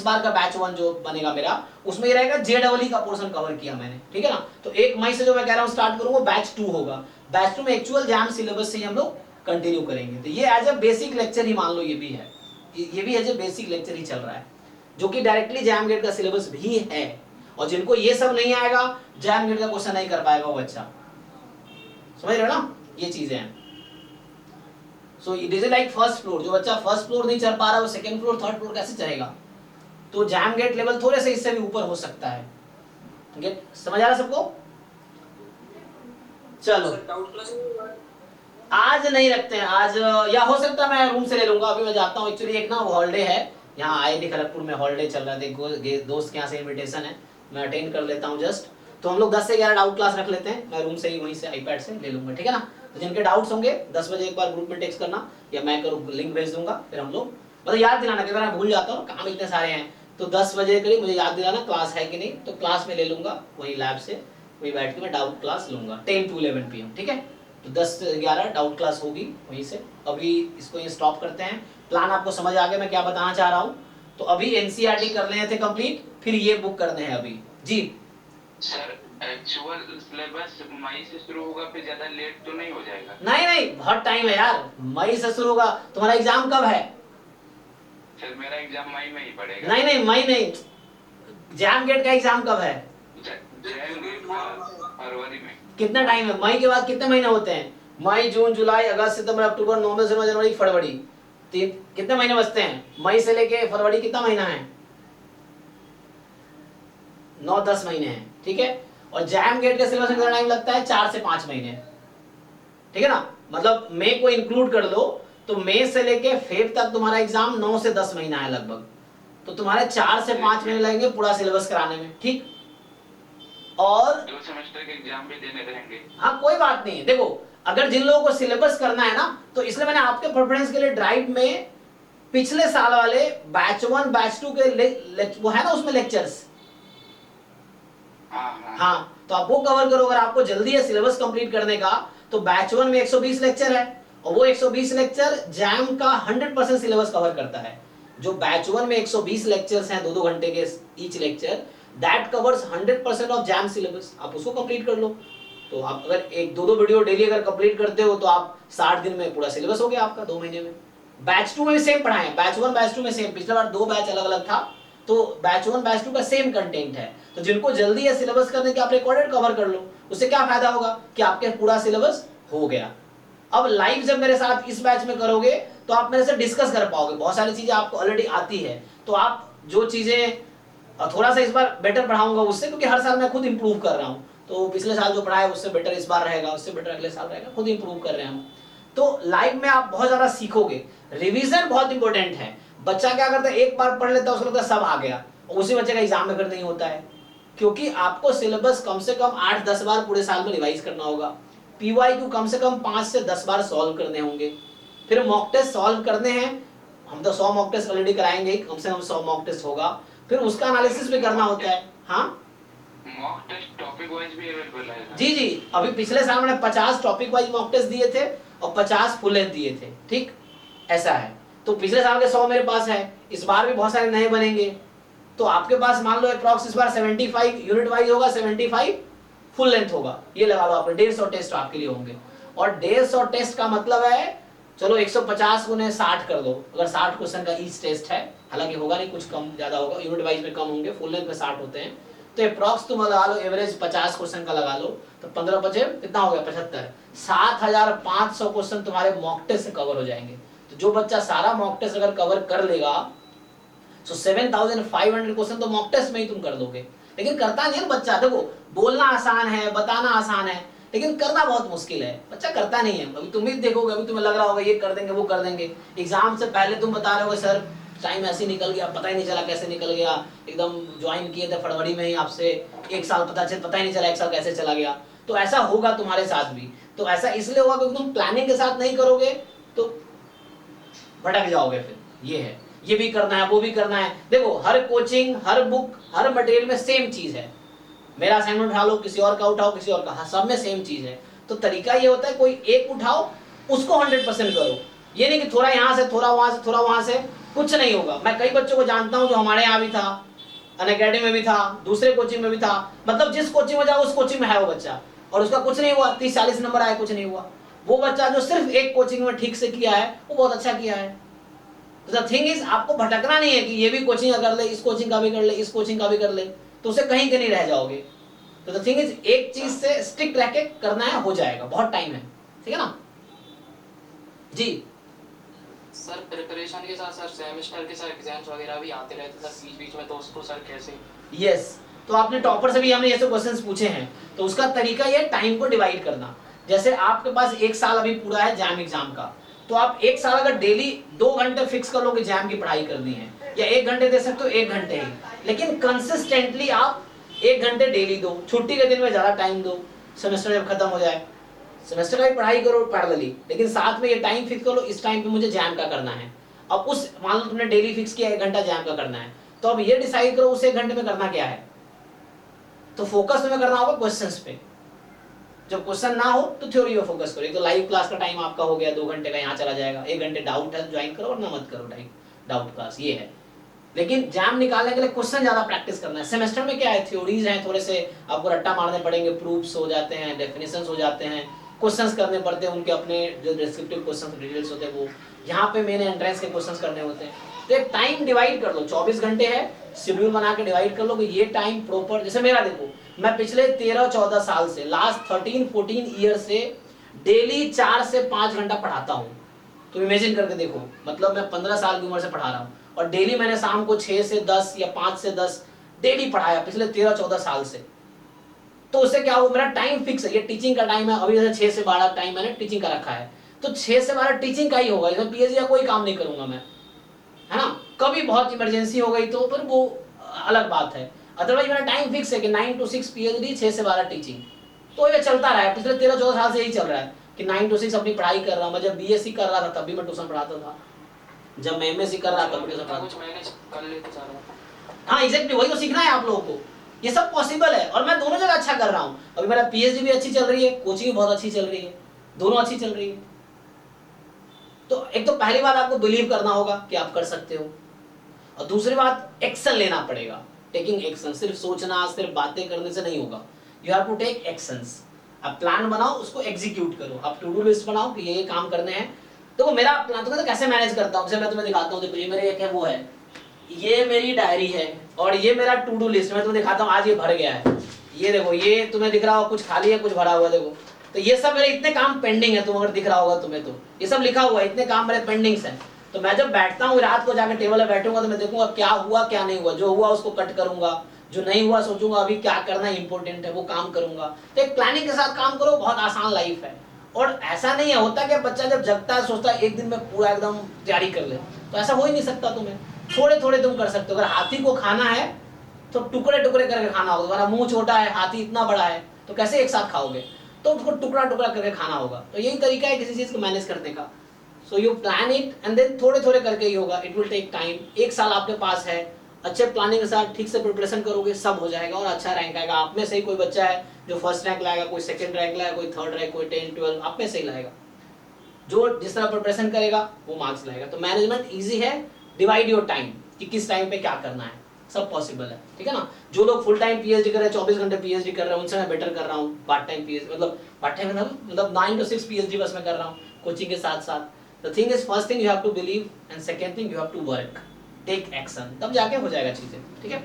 बार का बैच 1 जो बनेगा मेरा, उसमें ये रहेगा JEE का पोर्शन कवर किया मैंने, ठीक है ना। तो 1 मई से जो मैं कह रहा हूँ स्टार्ट करूंगा, बैच 2 होगा। बैच 2 में एक्चुअल जैम सिलेबस से ही हम लोग कंटिन्यू करेंगे। तो ये एज ए बेसिक लेक्चर ही मान लो, ये भी है, ये भी एज ए बेसिक लेक्चर ही चल रहा है, जो कि डायरेक्टली जैम गेट का सिलेबस भी है। और जिनको ये सब नहीं आएगा, जैम गेट का क्वेश्चन नहीं कर पाएगा वो बच्चा, समझ रहे हो ना, ये चीजें हैं। So it is like first floor, जो बच्चा फर्स्ट फ्लोर नहीं चढ़ पा रहा है वो सेकंड फ्लोर, थर्ड फ्लोर कैसे चढ़ेगा। तो जैम गेट लेवल थोड़े से इससे भी ऊपर हो सकता है। गेट समझ आ रहा सबको? चलो, आज नहीं रखते हैं, आज या हो सकता है मैं रूम से ले लूंगा, अभी मैं जाता हूँ। एक्चुअली एक ना वो हॉलिडे है यहाँ, IIT खड़गपुर में हॉलिडे चल रहा है, दोस्त के यहाँ से इन्विटेशन है, मैं अटेंड कर लेता हूँ जस्ट। तो हम लोग 10 से 11 डाउट क्लास रख लेते हैं, मैं रूम से ही वहीं से iPad से ले लूंगा, ठीक है ना। तो जिनके डाउट्स होंगे 10 बजे एक बार ग्रुप में टेक्स्ट करना, या मैं करूँ लिंक भेज दूंगा, फिर हम लोग, मतलब याद दिलाना, कई बार मैं भूल जाता हूँ, काम इतने सारे हैं। तो 10 बजे करीब मुझे याद दिलाना क्लास है कि नहीं, तो क्लास में ले लूंगा, वही लैब से वही बैठ के मैं डाउट क्लास लूंगा 10 to 11 PM, ठीक है। तो 10 से 11 डाउट क्लास होगी वहीं से। अभी इसको ये स्टॉप करते हैं। प्लान आपको समझ आ गया मैं क्या बताना चाह रहा हूँ। तो अभी एनसीईआरटी कर लेने थे कंप्लीट, फिर ये बुक करने हैं अभी जी। सर एक्चुअल सिलेबस मई से शुरू होगा, फिर ज्यादा लेट तो नहीं हो जाएगा? नहीं नहीं बहुत टाइम है यार, मई से शुरू होगा। तुम्हारा एग्जाम कब है? सर मेरा एग्जाम मई में ही पड़ेगा। नहीं नहीं मई नहीं, जैम गेट का एग्जाम कब है? फरवरी में। कितना टाइम है? मई के बाद कितने महीने होते हैं? मई, जून, जुलाई, अगस्त, सितंबर, अक्टूबर, नवंबर, दिसंबर, जनवरी, फरवरी, तीन कितने महीने बचते हैं? मई से लेके फरवरी कितना महीना है? 9-10 महीने हैं, ठीक है। और जैम गेट के सिलेबस में कितना टाइम लगता है? 4 से 5 महीने, ठीक है ना। मतलब मई को इंक्लूड कर लो तो मई से लेके फेब तक तुम्हारा एग्जाम 9 से 10 महीना है लगभग। तो तुम्हारे 4 से 5 महीने लगेंगे पूरा सिलेबस कराने में, ठीक। और 2 सेमेस्टर के एग्जाम भी देने रहेंगे। हाँ कोई बात नहीं है। देखो अगर जिन लोगों को सिलेबस करना है ना, तो इसलिए मैंने आपके प्रेफरेंस के लिए ड्राइव में पिछले साल वाले बैच 1 बैच 2 के वो है ना उसमें लेक्चर्स, हाँ तो आप वो कवर करो। अगर आपको जल्दी है सिलेबस कंप्लीट करने का तो बैच 1 में 120 लेक्चर है और वो 120 लेक्चर जैम का 100% सिलेबस कवर करता है। जो बैच 1 में 120 लेक्चर्स हैं 2-2 घंटे के each lecture, that covers 100% of jam syllabus. आप उसको कंप्लीट कर लो। तो आप अगर 1-2 वीडियो डेली अगर कंप्लीट करते हो तो आप 60 दिन में पूरा सिलेबस हो गया आपका 2 महीने में। बैच 2 में भी सेम पढ़ाए, बैच 1 बैच 2 में सेम। पिछले बार 2 बैच अलग अलग था, तो बैच 1 बैच 2 का सेम कंटेंट है। तो जिनको जल्दी है सिलेबस करने के, आप रिकॉर्डेड कवर कर लो। उससे क्या फायदा होगा कि आपके पूरा सिलेबस हो गया। अब लाइव जब मेरे साथ इस बैच में करोगे तो आप मेरे से डिस्कस कर पाओगे। बहुत सारी चीजें आपको ऑलरेडी आती है, तो आप जो चीजें थोड़ा सा इस बार बेटर पढ़ाऊंगा उससे, क्योंकि हर साल मैं खुद इंप्रूव कर रहा हूँ। तो पिछले साल जो पढ़ाया उससे बेटर इस बार रहेगा, उससे बेटर अगले साल रहेगा, खुद इंप्रूव कर रहे हैं हम। तो लाइव में आप बहुत ज्यादा सीखोगे। रिवीजन बहुत इंपॉर्टेंट है। बच्चा क्या करता है, एक बार पढ़ लेता है, उसको लगता है सब आ गया, और उसी बच्चे का एग्जाम में फिर नहीं होता है। क्योंकि आपको सिलेबस कम से कम 8-10 बार पूरे साल में रिवाइज करना होगा। पीवाईक्यू कम से कम 5 से 10 बार सॉल्व करने होंगे। फिर मॉक टेस्ट सॉल्व करने हैं, हम तो 100 मॉक टेस्ट ऑलरेडी कराएंगे, कम से कम 100 मॉक टेस्ट होगा। फिर उसका एनालिसिस भी करना होता है। हाँ मॉक टेस्ट टॉपिक वाइज भी अवेलेबल है? जी जी, अभी पिछले साल मैंने 50 टॉपिक वाइज मॉक टेस्ट दिए थे और 50 फुल लेंथ दिए थे, ठीक ऐसा है। तो पिछले साल के 100 मेरे पास है, इस बार भी बहुत सारे नए बनेंगे। तो आपके पास मान लो अप्रॉक्स इस बार 75 यूनिट वाइज होगा, 75 फुल लेंथ होगा। ये लगा लो आपने 150 टेस्ट आपके लिए होंगे। और 150 टेस्ट का मतलब है, चलो 150 गुने 60 कर दो, अगर 60 क्वेश्चन का ईच टेस्ट है, हालांकि होगा नहीं, कुछ कम ज्यादा होगा, यूनिट वाइज में कम होंगे, फुल लेंथ में 60 होते हैं। तो अप्रॉक्स तुम लगा लो, एवरेज 50 क्वेश्चन का लगा लो, तो 15 बचे कितना हो गया 75, 7500 क्वेश्चन तुम्हारे मॉक टेस्ट से कवर हो जाएंगे। तो जो बच्चा सारा मॉक टेस्ट अगर कवर कर लेगा तो 7500 क्वेश्चन तो मॉक टेस्ट में ही तुम कर दोगे। लेकिन करता नहीं है बच्चा। देखो बोलना आसान है, बताना आसान है, लेकिन करना बहुत मुश्किल है। बच्चा करता नहीं है। अभी तुम ही देखोगे, अभी तुम्हें लग रहा होगा ये कर देंगे वो कर देंगे, एग्जाम से पहले तुम बता रहे हो सर टाइम ऐसे निकल गया, पता ही नहीं चला कैसे निकल गया, एकदम ज्वाइन किए थे फरवरी में ही, आपसे 1 साल पता ही नहीं चला 1 साल कैसे चला गया। तो ऐसा होगा तुम्हारे साथ भी। तो ऐसा इसलिए होगा क्योंकि तुम प्लानिंग के साथ नहीं करोगे तो भटक जाओगे। फिर ये है, ये भी करना है वो भी करना है। देखो हर कोचिंग, हर बुक, हर मटेरियल में सेम चीज है। मेरा असाइनमेंट उठा लो, किसी और का उठाओ, किसी और का, सब में सेम चीज है। तो तरीका ये होता है कोई एक उठाओ, उसको 100% करो। ये नहीं कि थोड़ा यहाँ से थोड़ा वहां से थोड़ा वहां से, कुछ नहीं होगा। मैं कई बच्चों को जानता हूँ जो हमारे यहाँ भी था, अनअकैडमी में भी था, दूसरे कोचिंग में भी था, मतलब जिस कोचिंग में जाओ उस कोचिंग में है वो बच्चा, और उसका कुछ नहीं हुआ, 30-40 नंबर आए, कुछ नहीं हुआ। वो बच्चा जो सिर्फ एक कोचिंग में ठीक से किया है वो बहुत अच्छा किया है। तो द थिंग इज, आपको भटकना नहीं है कि ये भी कोचिंग कर ले, इस कोचिंग का भी कर ले, इस कोचिंग का भी कर ले, तो उसे कहीं के नहीं रह जाओगे। तो द थिंग इज, एक चीज से स्टिक रह के करना है, हो जाएगा, बहुत टाइम है, ठीक है ना जी। सर प्रिपरेशन के साथ सर सेमेस्टर के सर एग्जाम्स वगैरह भी आते रहते सर बीच बीच में, तो उसको सर कैसे? यस, तो आपने टॉपर से भी हमने ऐसे क्वेश्चंस पूछे हैं। तो उसका तरीका ये टाइम को डिवाइड करना। जैसे आपके पास 1 साल अभी पूरा है जैम एग्जाम का, तो आप 1 साल अगर डेली 2 घंटे फिक्स कर लो कि जैम की पढ़ाई करनी है, या 1 घंटे दे सकते हो 1 घंटे ही, लेकिन कंसिस्टेंटली आप 1 घंटे डेली दो। छुट्टी के दिन में ज्यादा टाइम दो, सेमेस्टर जब खत्म हो जाए, सेमेस्टर का भी पढ़ाई करो पैरेलली, लेकिन साथ में ये टाइम फिक्स करो, इस टाइम पे मुझे जैम का करना है। अब उस, मान लो तुमने डेली फिक्स किया 1 घंटा जैम का करना है, तो अब ये डिसाइड करो उस 1 घंटे में करना क्या है। तो फोकस तुम्हें करना होगा क्वेश्चंस पे। जब क्वेश्चन ना हो तो थ्योरी पे फोकस करो। एक तो लाइव क्लास का टाइम आपका हो गया, 2 घंटे का यहाँ चला जाएगा, 1 घंटे डाउट है ज्वाइन करो वरना मत करो डाउट क्लास, ये है। लेकिन जैम निकालने के लिए क्वेश्चन ज्यादा प्रैक्टिस करना है। सेमेस्टर में क्या है, थ्योरीज हैं, थोड़े से आपको रट्टा मारने पड़ेंगे, प्रूफ्स हो जाते हैं, डेफिनेशंस हो जाते हैं, क्वेश्चंस करने पड़ते हैं, उनके अपने जो डिस्क्रिप्टिव क्वेश्चंस डिटेल्स होते हैं वो, यहाँ पे मेन एंट्रेंस के क्वेश्चंस करने होते हैं। तो एक टाइम डिवाइड कर लो, 24 घंटे है, शेड्यूल बना के डिवाइड कर लो कि ये टाइम प्रॉपर, जैसे मेरा देखो मैं पिछले 13-14 साल से, लास्ट 13-14 ईयर से डेली 4 से 5 घंटा पढ़ाता हूँ। तो इमेजिन करके देखो, मतलब मैं 15 साल की उम्र से पढ़ा रहा हूँ और डेली मैंने शाम को 6 से 10 या 5 से 10 डेली पढ़ाया पिछले 13-14 साल से। तो उससे क्या हुआ, मेरा टाइम फिक्स है, ये टीचिंग का टाइम है, अभी जैसे 6 से 12 टाइम मैंने टीचिंग का रखा है, तो 6 से 12 टीचिंग का ही होगा, इसमें पीएचडी का कोई काम नहीं करूंगा मैं, है ना। कभी बहुत इमरजेंसी हो गई तो फिर वो अलग बात है, अदरवाइज मेरा टाइम फिक्स है कि 9 to 6 पीएचडी, 6 से 12 टीचिंग। तो ये चलता रहा है, पिछले 13-14 साल से यही चल रहा है कि 9 to 6 अपनी पढ़ाई कर रहा हूँ। मैं जब बीएससी कर रहा था तब भी मैं ट्यूशन पढ़ाता था, जब मैं एमएससी कर रहा था तब ट्यूशन पढ़ाता कुछ मैनेज कर लेते सारा। हाँ एग्जैक्टली, वही तो सीखना है आप लोगों को, ये सब पॉसिबल है। और मैं दोनों जगह अच्छा कर रहा हूँ, अभी मेरा पीएचडी भी अच्छी चल रही है, कोचिंग भी बहुत अच्छी चल रही है, दोनों अच्छी चल रही है। तो एक तो पहली बात आपको बिलीव करना होगा कि आप कर सकते हो, और दूसरी बात एक्शन लेना पड़ेगा, टेकिंग एक्शन। सिर्फ सोचना, सिर्फ बातें करने से नहीं होगा, you have to take actions. आप प्लान बनाओ, उसको एग्जीक्यूट करो, आप टू डू लिस्ट बनाओ कि ये काम करने हैं। तो वो मेरा प्लान तो कैसे मैनेज करता हूँ, मैं तुम्हें दिखाता हूँ। देखो ये मेरे एक है, वो है, ये मेरी डायरी है और ये मेरा टू डू लिस्ट, मैं तुम्हें दिखाता हूँ। आज ये भर गया है, ये देखो, ये तुम्हें दिख रहा होगा कुछ खाली है कुछ भरा हुआ, देखो। तो ये सब मेरे इतने काम पेंडिंग है, तुम अगर दिख रहा होगा तुम्हें तो ये सब लिखा हुआ है, इतने काम मेरे पेंडिंग्स हैं। तो मैं जब बैठता हूँ रात को जाकर टेबल पे बैठूंगा तो मैं देखूंगा क्या हुआ क्या नहीं हुआ, जो हुआ उसको कट करूंगा, जो नहीं हुआ सोचूंगा अभी क्या करना इंपॉर्टेंट है वो काम करूंगा। तो एक प्लानिंग के साथ काम करो, बहुत आसान लाइफ है। और ऐसा नहीं है होता कि बच्चा जब जगता है सोचता है एक दिन में पूरा एकदम तैयारी कर ले, तो ऐसा हो ही नहीं सकता। तुम्हें थोड़े थोड़े तुम कर सकते हो। अगर हाथी को खाना है तो टुकड़े टुकड़े करके खाना होगा, तुम्हारा मुंह छोटा है, हाथी इतना बड़ा है, तो कैसे एक साथ खाओगे, तो उसको टुकड़ा टुकड़ा करके खाना होगा। तो यही तरीका है किसी चीज को मैनेज करने का। So you plan it and then थोड़े थोड़े करके ही होगा, इट विल टेक टाइम। 1 साल आपके पास है, अच्छे प्लानिंग के साथ ठीक से प्रिपरेशन करोगे, सब हो जाएगा और अच्छा रैंक आएगा। आप में से ही कोई बच्चा है जो फर्स्ट रैंक लाएगा, कोई सेकंड रैंक लाएगा, कोई थर्ड रैंक, कोई 10, 12, आप में से ही लाएगा। जो जिस तरह प्रिपरेशन करेगा वो मार्क्स लाएगा। तो मैनेजमेंट इजी है, डिवाइड योर टाइम कि किस टाइम पे क्या करना है, सब पॉसिबल है, ठीक है ना। जो लोग फुल टाइम पीएचडी कर रहे हैं, 24 घंटे पीएचडी कर रहे हैं, उनसे मैं बेटर कर रहा हूँ। पार्ट टाइम पीएचडी मतलब 9 to 6 पीएचडी बस मैं कर रहा हूँ कोचिंग के साथ साथ। The thing is, first thing you have to believe and second thing you have to work, take action, तब जाके हो जाएगा चीजें, ठीक है।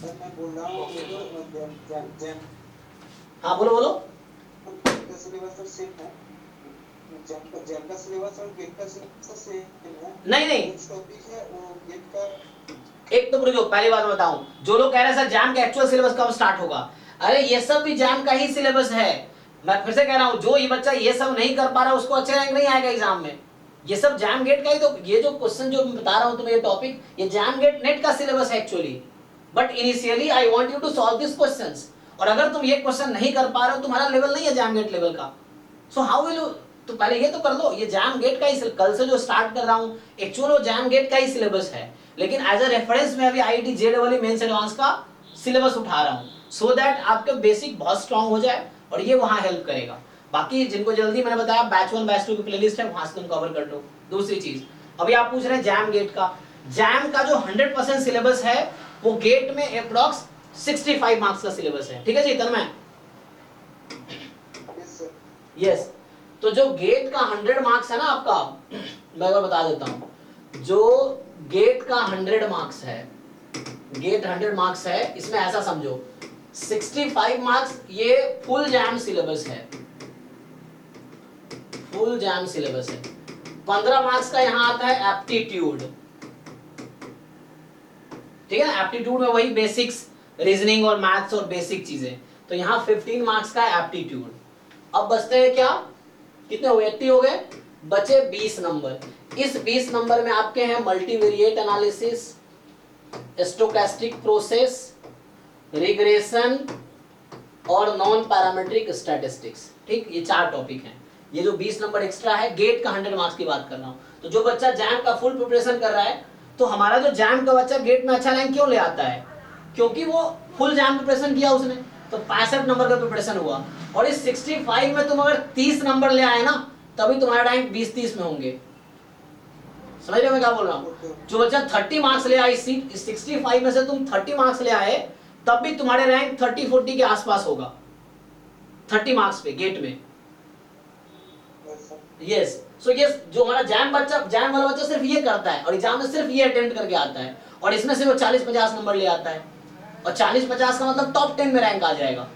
सर मैं बोल रहा हूँ हाँ बोलो बोलो। सिलेबस तो सेम है, जैम का सिलेबस और गेट का सिलेबस सेम है। नहीं टॉपिक है वो गेट का। एक तो रुको, पहली बात बताऊं, जो लोग कह रहे हैं सर जैम का एक्चुअल सिलेबस कब स्टार्ट होगा, अरे ये सब भी जैम का ही सिलेबस है। मैं फिर से कह रहा हूं, जो ये बच्चा ये सब नहीं कर पा रहा उसको अच्छे रैंक नहीं आएगा एग्जाम में। ये सब जैम गेट का ही, तो ये जो क्वेश्चन जो मैं बता रहा हूं तुम्हें, ये टॉपिक, ये जैम गेट नेट का सिलेबस है actually. But initially I want you to solve this questions, और अगर तुम ये क्वेश्चन नहीं कर पा रहे हो, तुम्हारा लेवल नहीं है जैम गेट लेवल का, सो हाउ विल यू, तो पहले ये तो कर लो। ये जैम गेट का ही, कल से जो स्टार्ट कर रहा हूं एक्चुअल वो जैम गेट का ही सिलेबस है, लेकिन एज अ रेफरेंस में अभी आईआईटी जेईई मेंस एडवांस का सिलेबस उठा रहा हूं, सो दैट आपका बेसिक बहुत स्ट्रांग हो जाए और ये वहां हेल्प करेगा। बाकी जिनको जल्दी, मैंने बताया बैच 1 बैच 2 की प्लेलिस्ट है, वहां से तुम कवर कर लो। दूसरी चीज, अभी आप पूछ रहे हैं जैम गेट का, जैम का जो 100% सिलेबस है वो गेट में अप्रॉक्स 65 मार्क्स का सिलेबस है, ठीक है जी तन्मय? यस। तो जो गेट का 100 मार्क्स है ना आपका, मैं एक बार बता देता हूं, जो गेट का 100 मार्क्स है, गेट 100 मार्क्स है, इसमें ऐसा समझो 65 मार्क्स ये फुल जैम सिलेबस है, फुल जैम सिलेबस है। 15 मार्क्स का यहां आता है एप्टीट्यूड, ठीक है ना। एप्टीट्यूड में वही बेसिक्स, रीजनिंग और मैथ्स और बेसिक चीजें, तो यहां 15 मार्क्स का एप्टीट्यूड। अब बचते हैं क्या, कितने हो गए, 80 हो गए, बचे 20 नंबर। इस 20 नंबर में आपके हैं multivariate analysis, stochastic process, regression और नॉन पैरामीट्रिक स्टैटिस्टिक्स, ठीक, ये 4 टॉपिक हैं। ये जो 20 नंबर एक्स्ट्रा है, गेट का 100 मार्क्स की बात कर रहा हूं। तो जो बच्चा जैम का फुल प्रिपरेशन कर रहा है, तो हमारा जो जैम का बच्चा गेट में अच्छा रैंक क्यों ले आता है, क्योंकि वो फुल जैम प्रिपरेशन किया उसने। तो 65 नंबर का प्रिपरेशन हुआ, और इस 65 में तुम अगर 30 नंबर ले आए ना तभी तुम्हारा रैंक 20-30 में होंगे। समझ रहे हो मैं क्या बोल रहा हूँ? जो बच्चा 30 मार्क्स ले आए, इस 65 में से तुम 30 मार्क्स ले आए तब भी तुम्हारे रैंक 30-40 के आसपास होगा 30 मार्क्स पे गेट में। यस, सो यस, जो हमारा जैम वाला बच्चा सिर्फ ये करता है और एग्जाम में सिर्फ ये अटेम्प्ट करके आता है, और इसमें से वो 40-50 नंबर ले आता है, और 40-50 का मतलब टॉप 10 में रैंक आ जाएगा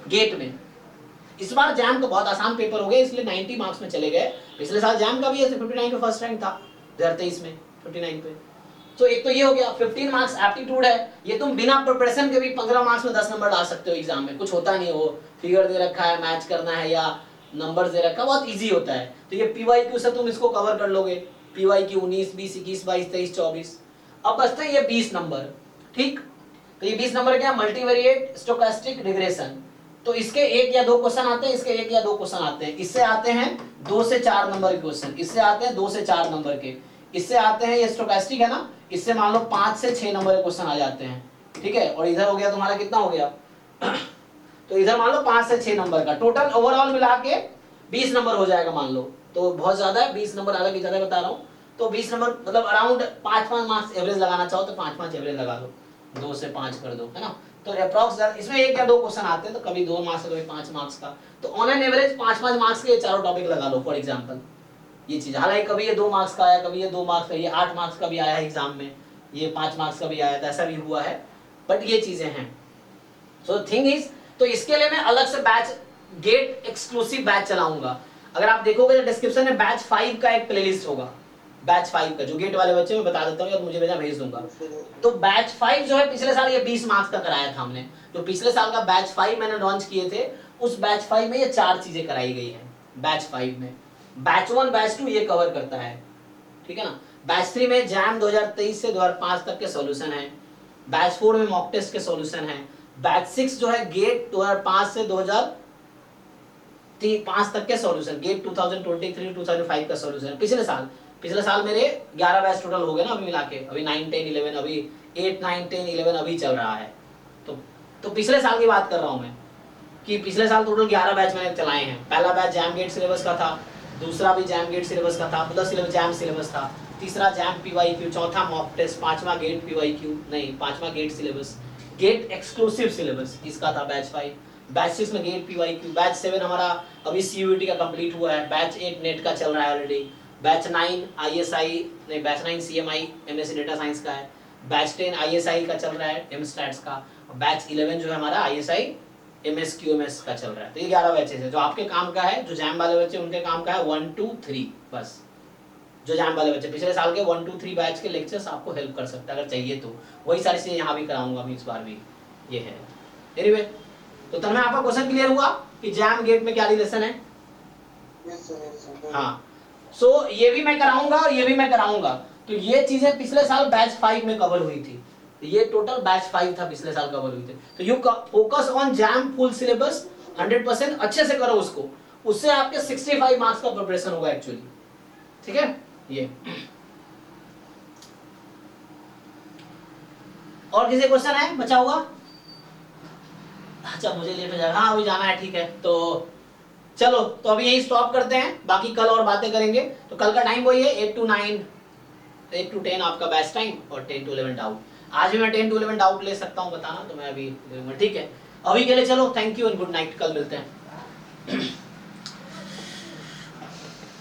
गेट में। इस बार जैम का बहुत आसान पेपर हो गया इसलिए 90 मार्क्स में चले गए। पिछले साल जैम का भी ऐसे 59 पे फर्स्ट रैंक था 2023 में 59 पे। तो एक तो ये हो गया। 15 मार्क्स एप्टीट्यूड है, ये तुम बिना प्रिपरेशन के भी 15 मार्क्स में 10 नंबर ला सकते हो एग्जाम में, कुछ होता नहीं हो, फिगर दे रखा है, मैच करना है या नंबर दे रखा है, बहुत इजी होता है। तो ये PYQ से तुम इसको कवर कर लोगे, PYQ 19, 20, 21, 22, 23, 24। अब बचते हैं ये 20 नंबर, ठीक। तो ये 20 नंबर क्या, मल्टीवेरिएट स्टोकेस्टिक रिग्रेशन। तो इसके 1 या 2 क्वेश्चन आते हैं, इसके 1 या 2 क्वेश्चन आते हैं, इससे आते हैं 2 से 4 नंबर के क्वेश्चन, इससे आते हैं 2 से 4 नंबर के, इससे आते हैं, ये स्टोकेस्टिक है ना, इससे मान लो 5 से 6 नंबर के क्वेश्चन आ जाते हैं, ठीक है। और इधर हो गया तुम्हारा कितना हो गया तो इधर मान लो 5 से 6 नंबर का टोटल ओवरऑल मिला के 20 नंबर हो जाएगा मान लो। तो बहुत ज्यादा है 20 नंबर, अलग ही ज्यादा बता रहा हूँ। तो 20 नंबर मतलब अराउंड 5-5 मार्क्स एवरेज लगाना चाहो तो 5-5 एवरेज लगा लो, 2 से 5 कर दो, है ना। तो अप्रॉक्स इसमें 1 या 2 क्वेश्चन आते हैं, तो कभी 2 मार्क्स का, कभी 5 मार्क्स का। तो ऑन एन एवरेज 5-5 मार्क्स के चारों टॉपिक लगा लो फॉर एग्जांपल, ये चीज। हालांकि कभी ये 2 मार्क्स का आया, कभी ये 2 मार्क्स का, ये 8 मार्क्स का भी आया है एग्जाम में, ये 5 मार्क्स का भी आया था, ऐसा भी हुआ है, बट ये चीजें हैं। सो थिंग इज, तो इसके लिए मैं अलग से बैच, गेट एक्सक्लूसिव बैच चलाऊंगा। अगर आप देखोगे तो डिस्क्रिप्शन में बैच 5 का एक प्लेलिस्ट होगा, बैच 5 का, जो गेट वाले बच्चे मैं बता देता हूँ, या मुझे भेज दूंगा। तो बैच 5 जो है पिछले साल ये 20 मार्क्स का कराया था हमने, जो पिछले साल का बैच 5 मैंने लॉन्च किए थे, उस बैच 5 में ये 4 चीजें कराई गई है बैच 5 में। बैच 1 बैच 2 ये कवर करता है, ठीक है ना। बैच 3 में जैम 2023 से 2005 तक के सॉल्यूशन है, बैच 4 में मॉक टेस्ट के सॉल्यूशन है, बैच 6 जो है गेट 2005 से 2005 तक के सॉल्यूशन, गेट 2023-2005 का सॉल्यूशन पिछले साल मेरे 11 बैच टोटल हो गए ना अभी मिला के, अभी 9, 10, 11, अभी 8, 9, 10, 11 अभी चल रहा है। तो पिछले साल की बात कर रहा हूं मैं, कि पिछले साल टोटल 11 बैच मैंने चलाए हैं। पहला बैच जैम गेट सिलेबस का था, दूसरा भी जैम गेट सिलेबस का था, मतलब सिलेबस जैम सिलेबस था, तीसरा जैम PYQ, चौथा मॉक टेस्ट, 5वां गेट PYQ नहीं 5वां GATE syllabus, GATE exclusive syllabus इसका था बैच 5। बैच 6 में गेट PYQ, बैच 7 हमारा अभी CUET का कंप्लीट हुआ है, बैच 8 नेट का चल रहा है ऑलरेडी, बैच 9 ISI नहीं, batch 9 CMI MSc data science का है, बैच 10 ISI का चल रहा है MStats का, बैच 11 जो है हमारा ISI MS QMS का चल रहा है। तो ये 11 बैचेस है जो आपके काम का है, जो जैम वाले बच्चे उनके काम का है 1, 2, 3 बस। जो जैम वाले बच्चे पिछले साल के 1, 2, 3 बैच के लेक्चर्स आपको हेल्प कर सकता है अगर चाहिए तो, वही सारी चीजें यहाँ भी कराऊंगा मैं इस बार भी, ये है। एनीवे, तो तन्मय आपका क्वेश्चन क्लियर हुआ कि जैम गेट में क्या रिलेशन है? हाँ, सो ये भी मैं कराऊंगा और ये भी मैं कराऊंगा। तो ये चीजें पिछले साल बैच 5 में कवर हुई थी, ये टोटल बैच 5 था पिछले साल कवर हुई थी। तो you focus on jam full syllabus 100%, अच्छे से करो उसको, उससे आपके 65 मार्क्स का प्रिपरेशन होगा एक्चुअली, ठीक है। ये और किसी क्वेश्चन है बचा हुआ? अच्छा मुझे लेट हो जाएगा, हाँ अभी जाना है, ठीक है। तो चलो, तो अभी यही स्टॉप करते हैं, बाकी कल और बातें करेंगे। तो कल का टाइम वही है 8 to 9, 8 to 10 आपका बैच टाइम, और 10 to 11 डाउट। आज भी मैं 10 to 11 डाउट ले सकता हूँ, बताना तो मैं अभी, ठीक है। अभी के लिए चलो, thank you and good night, कल मिलते हैं।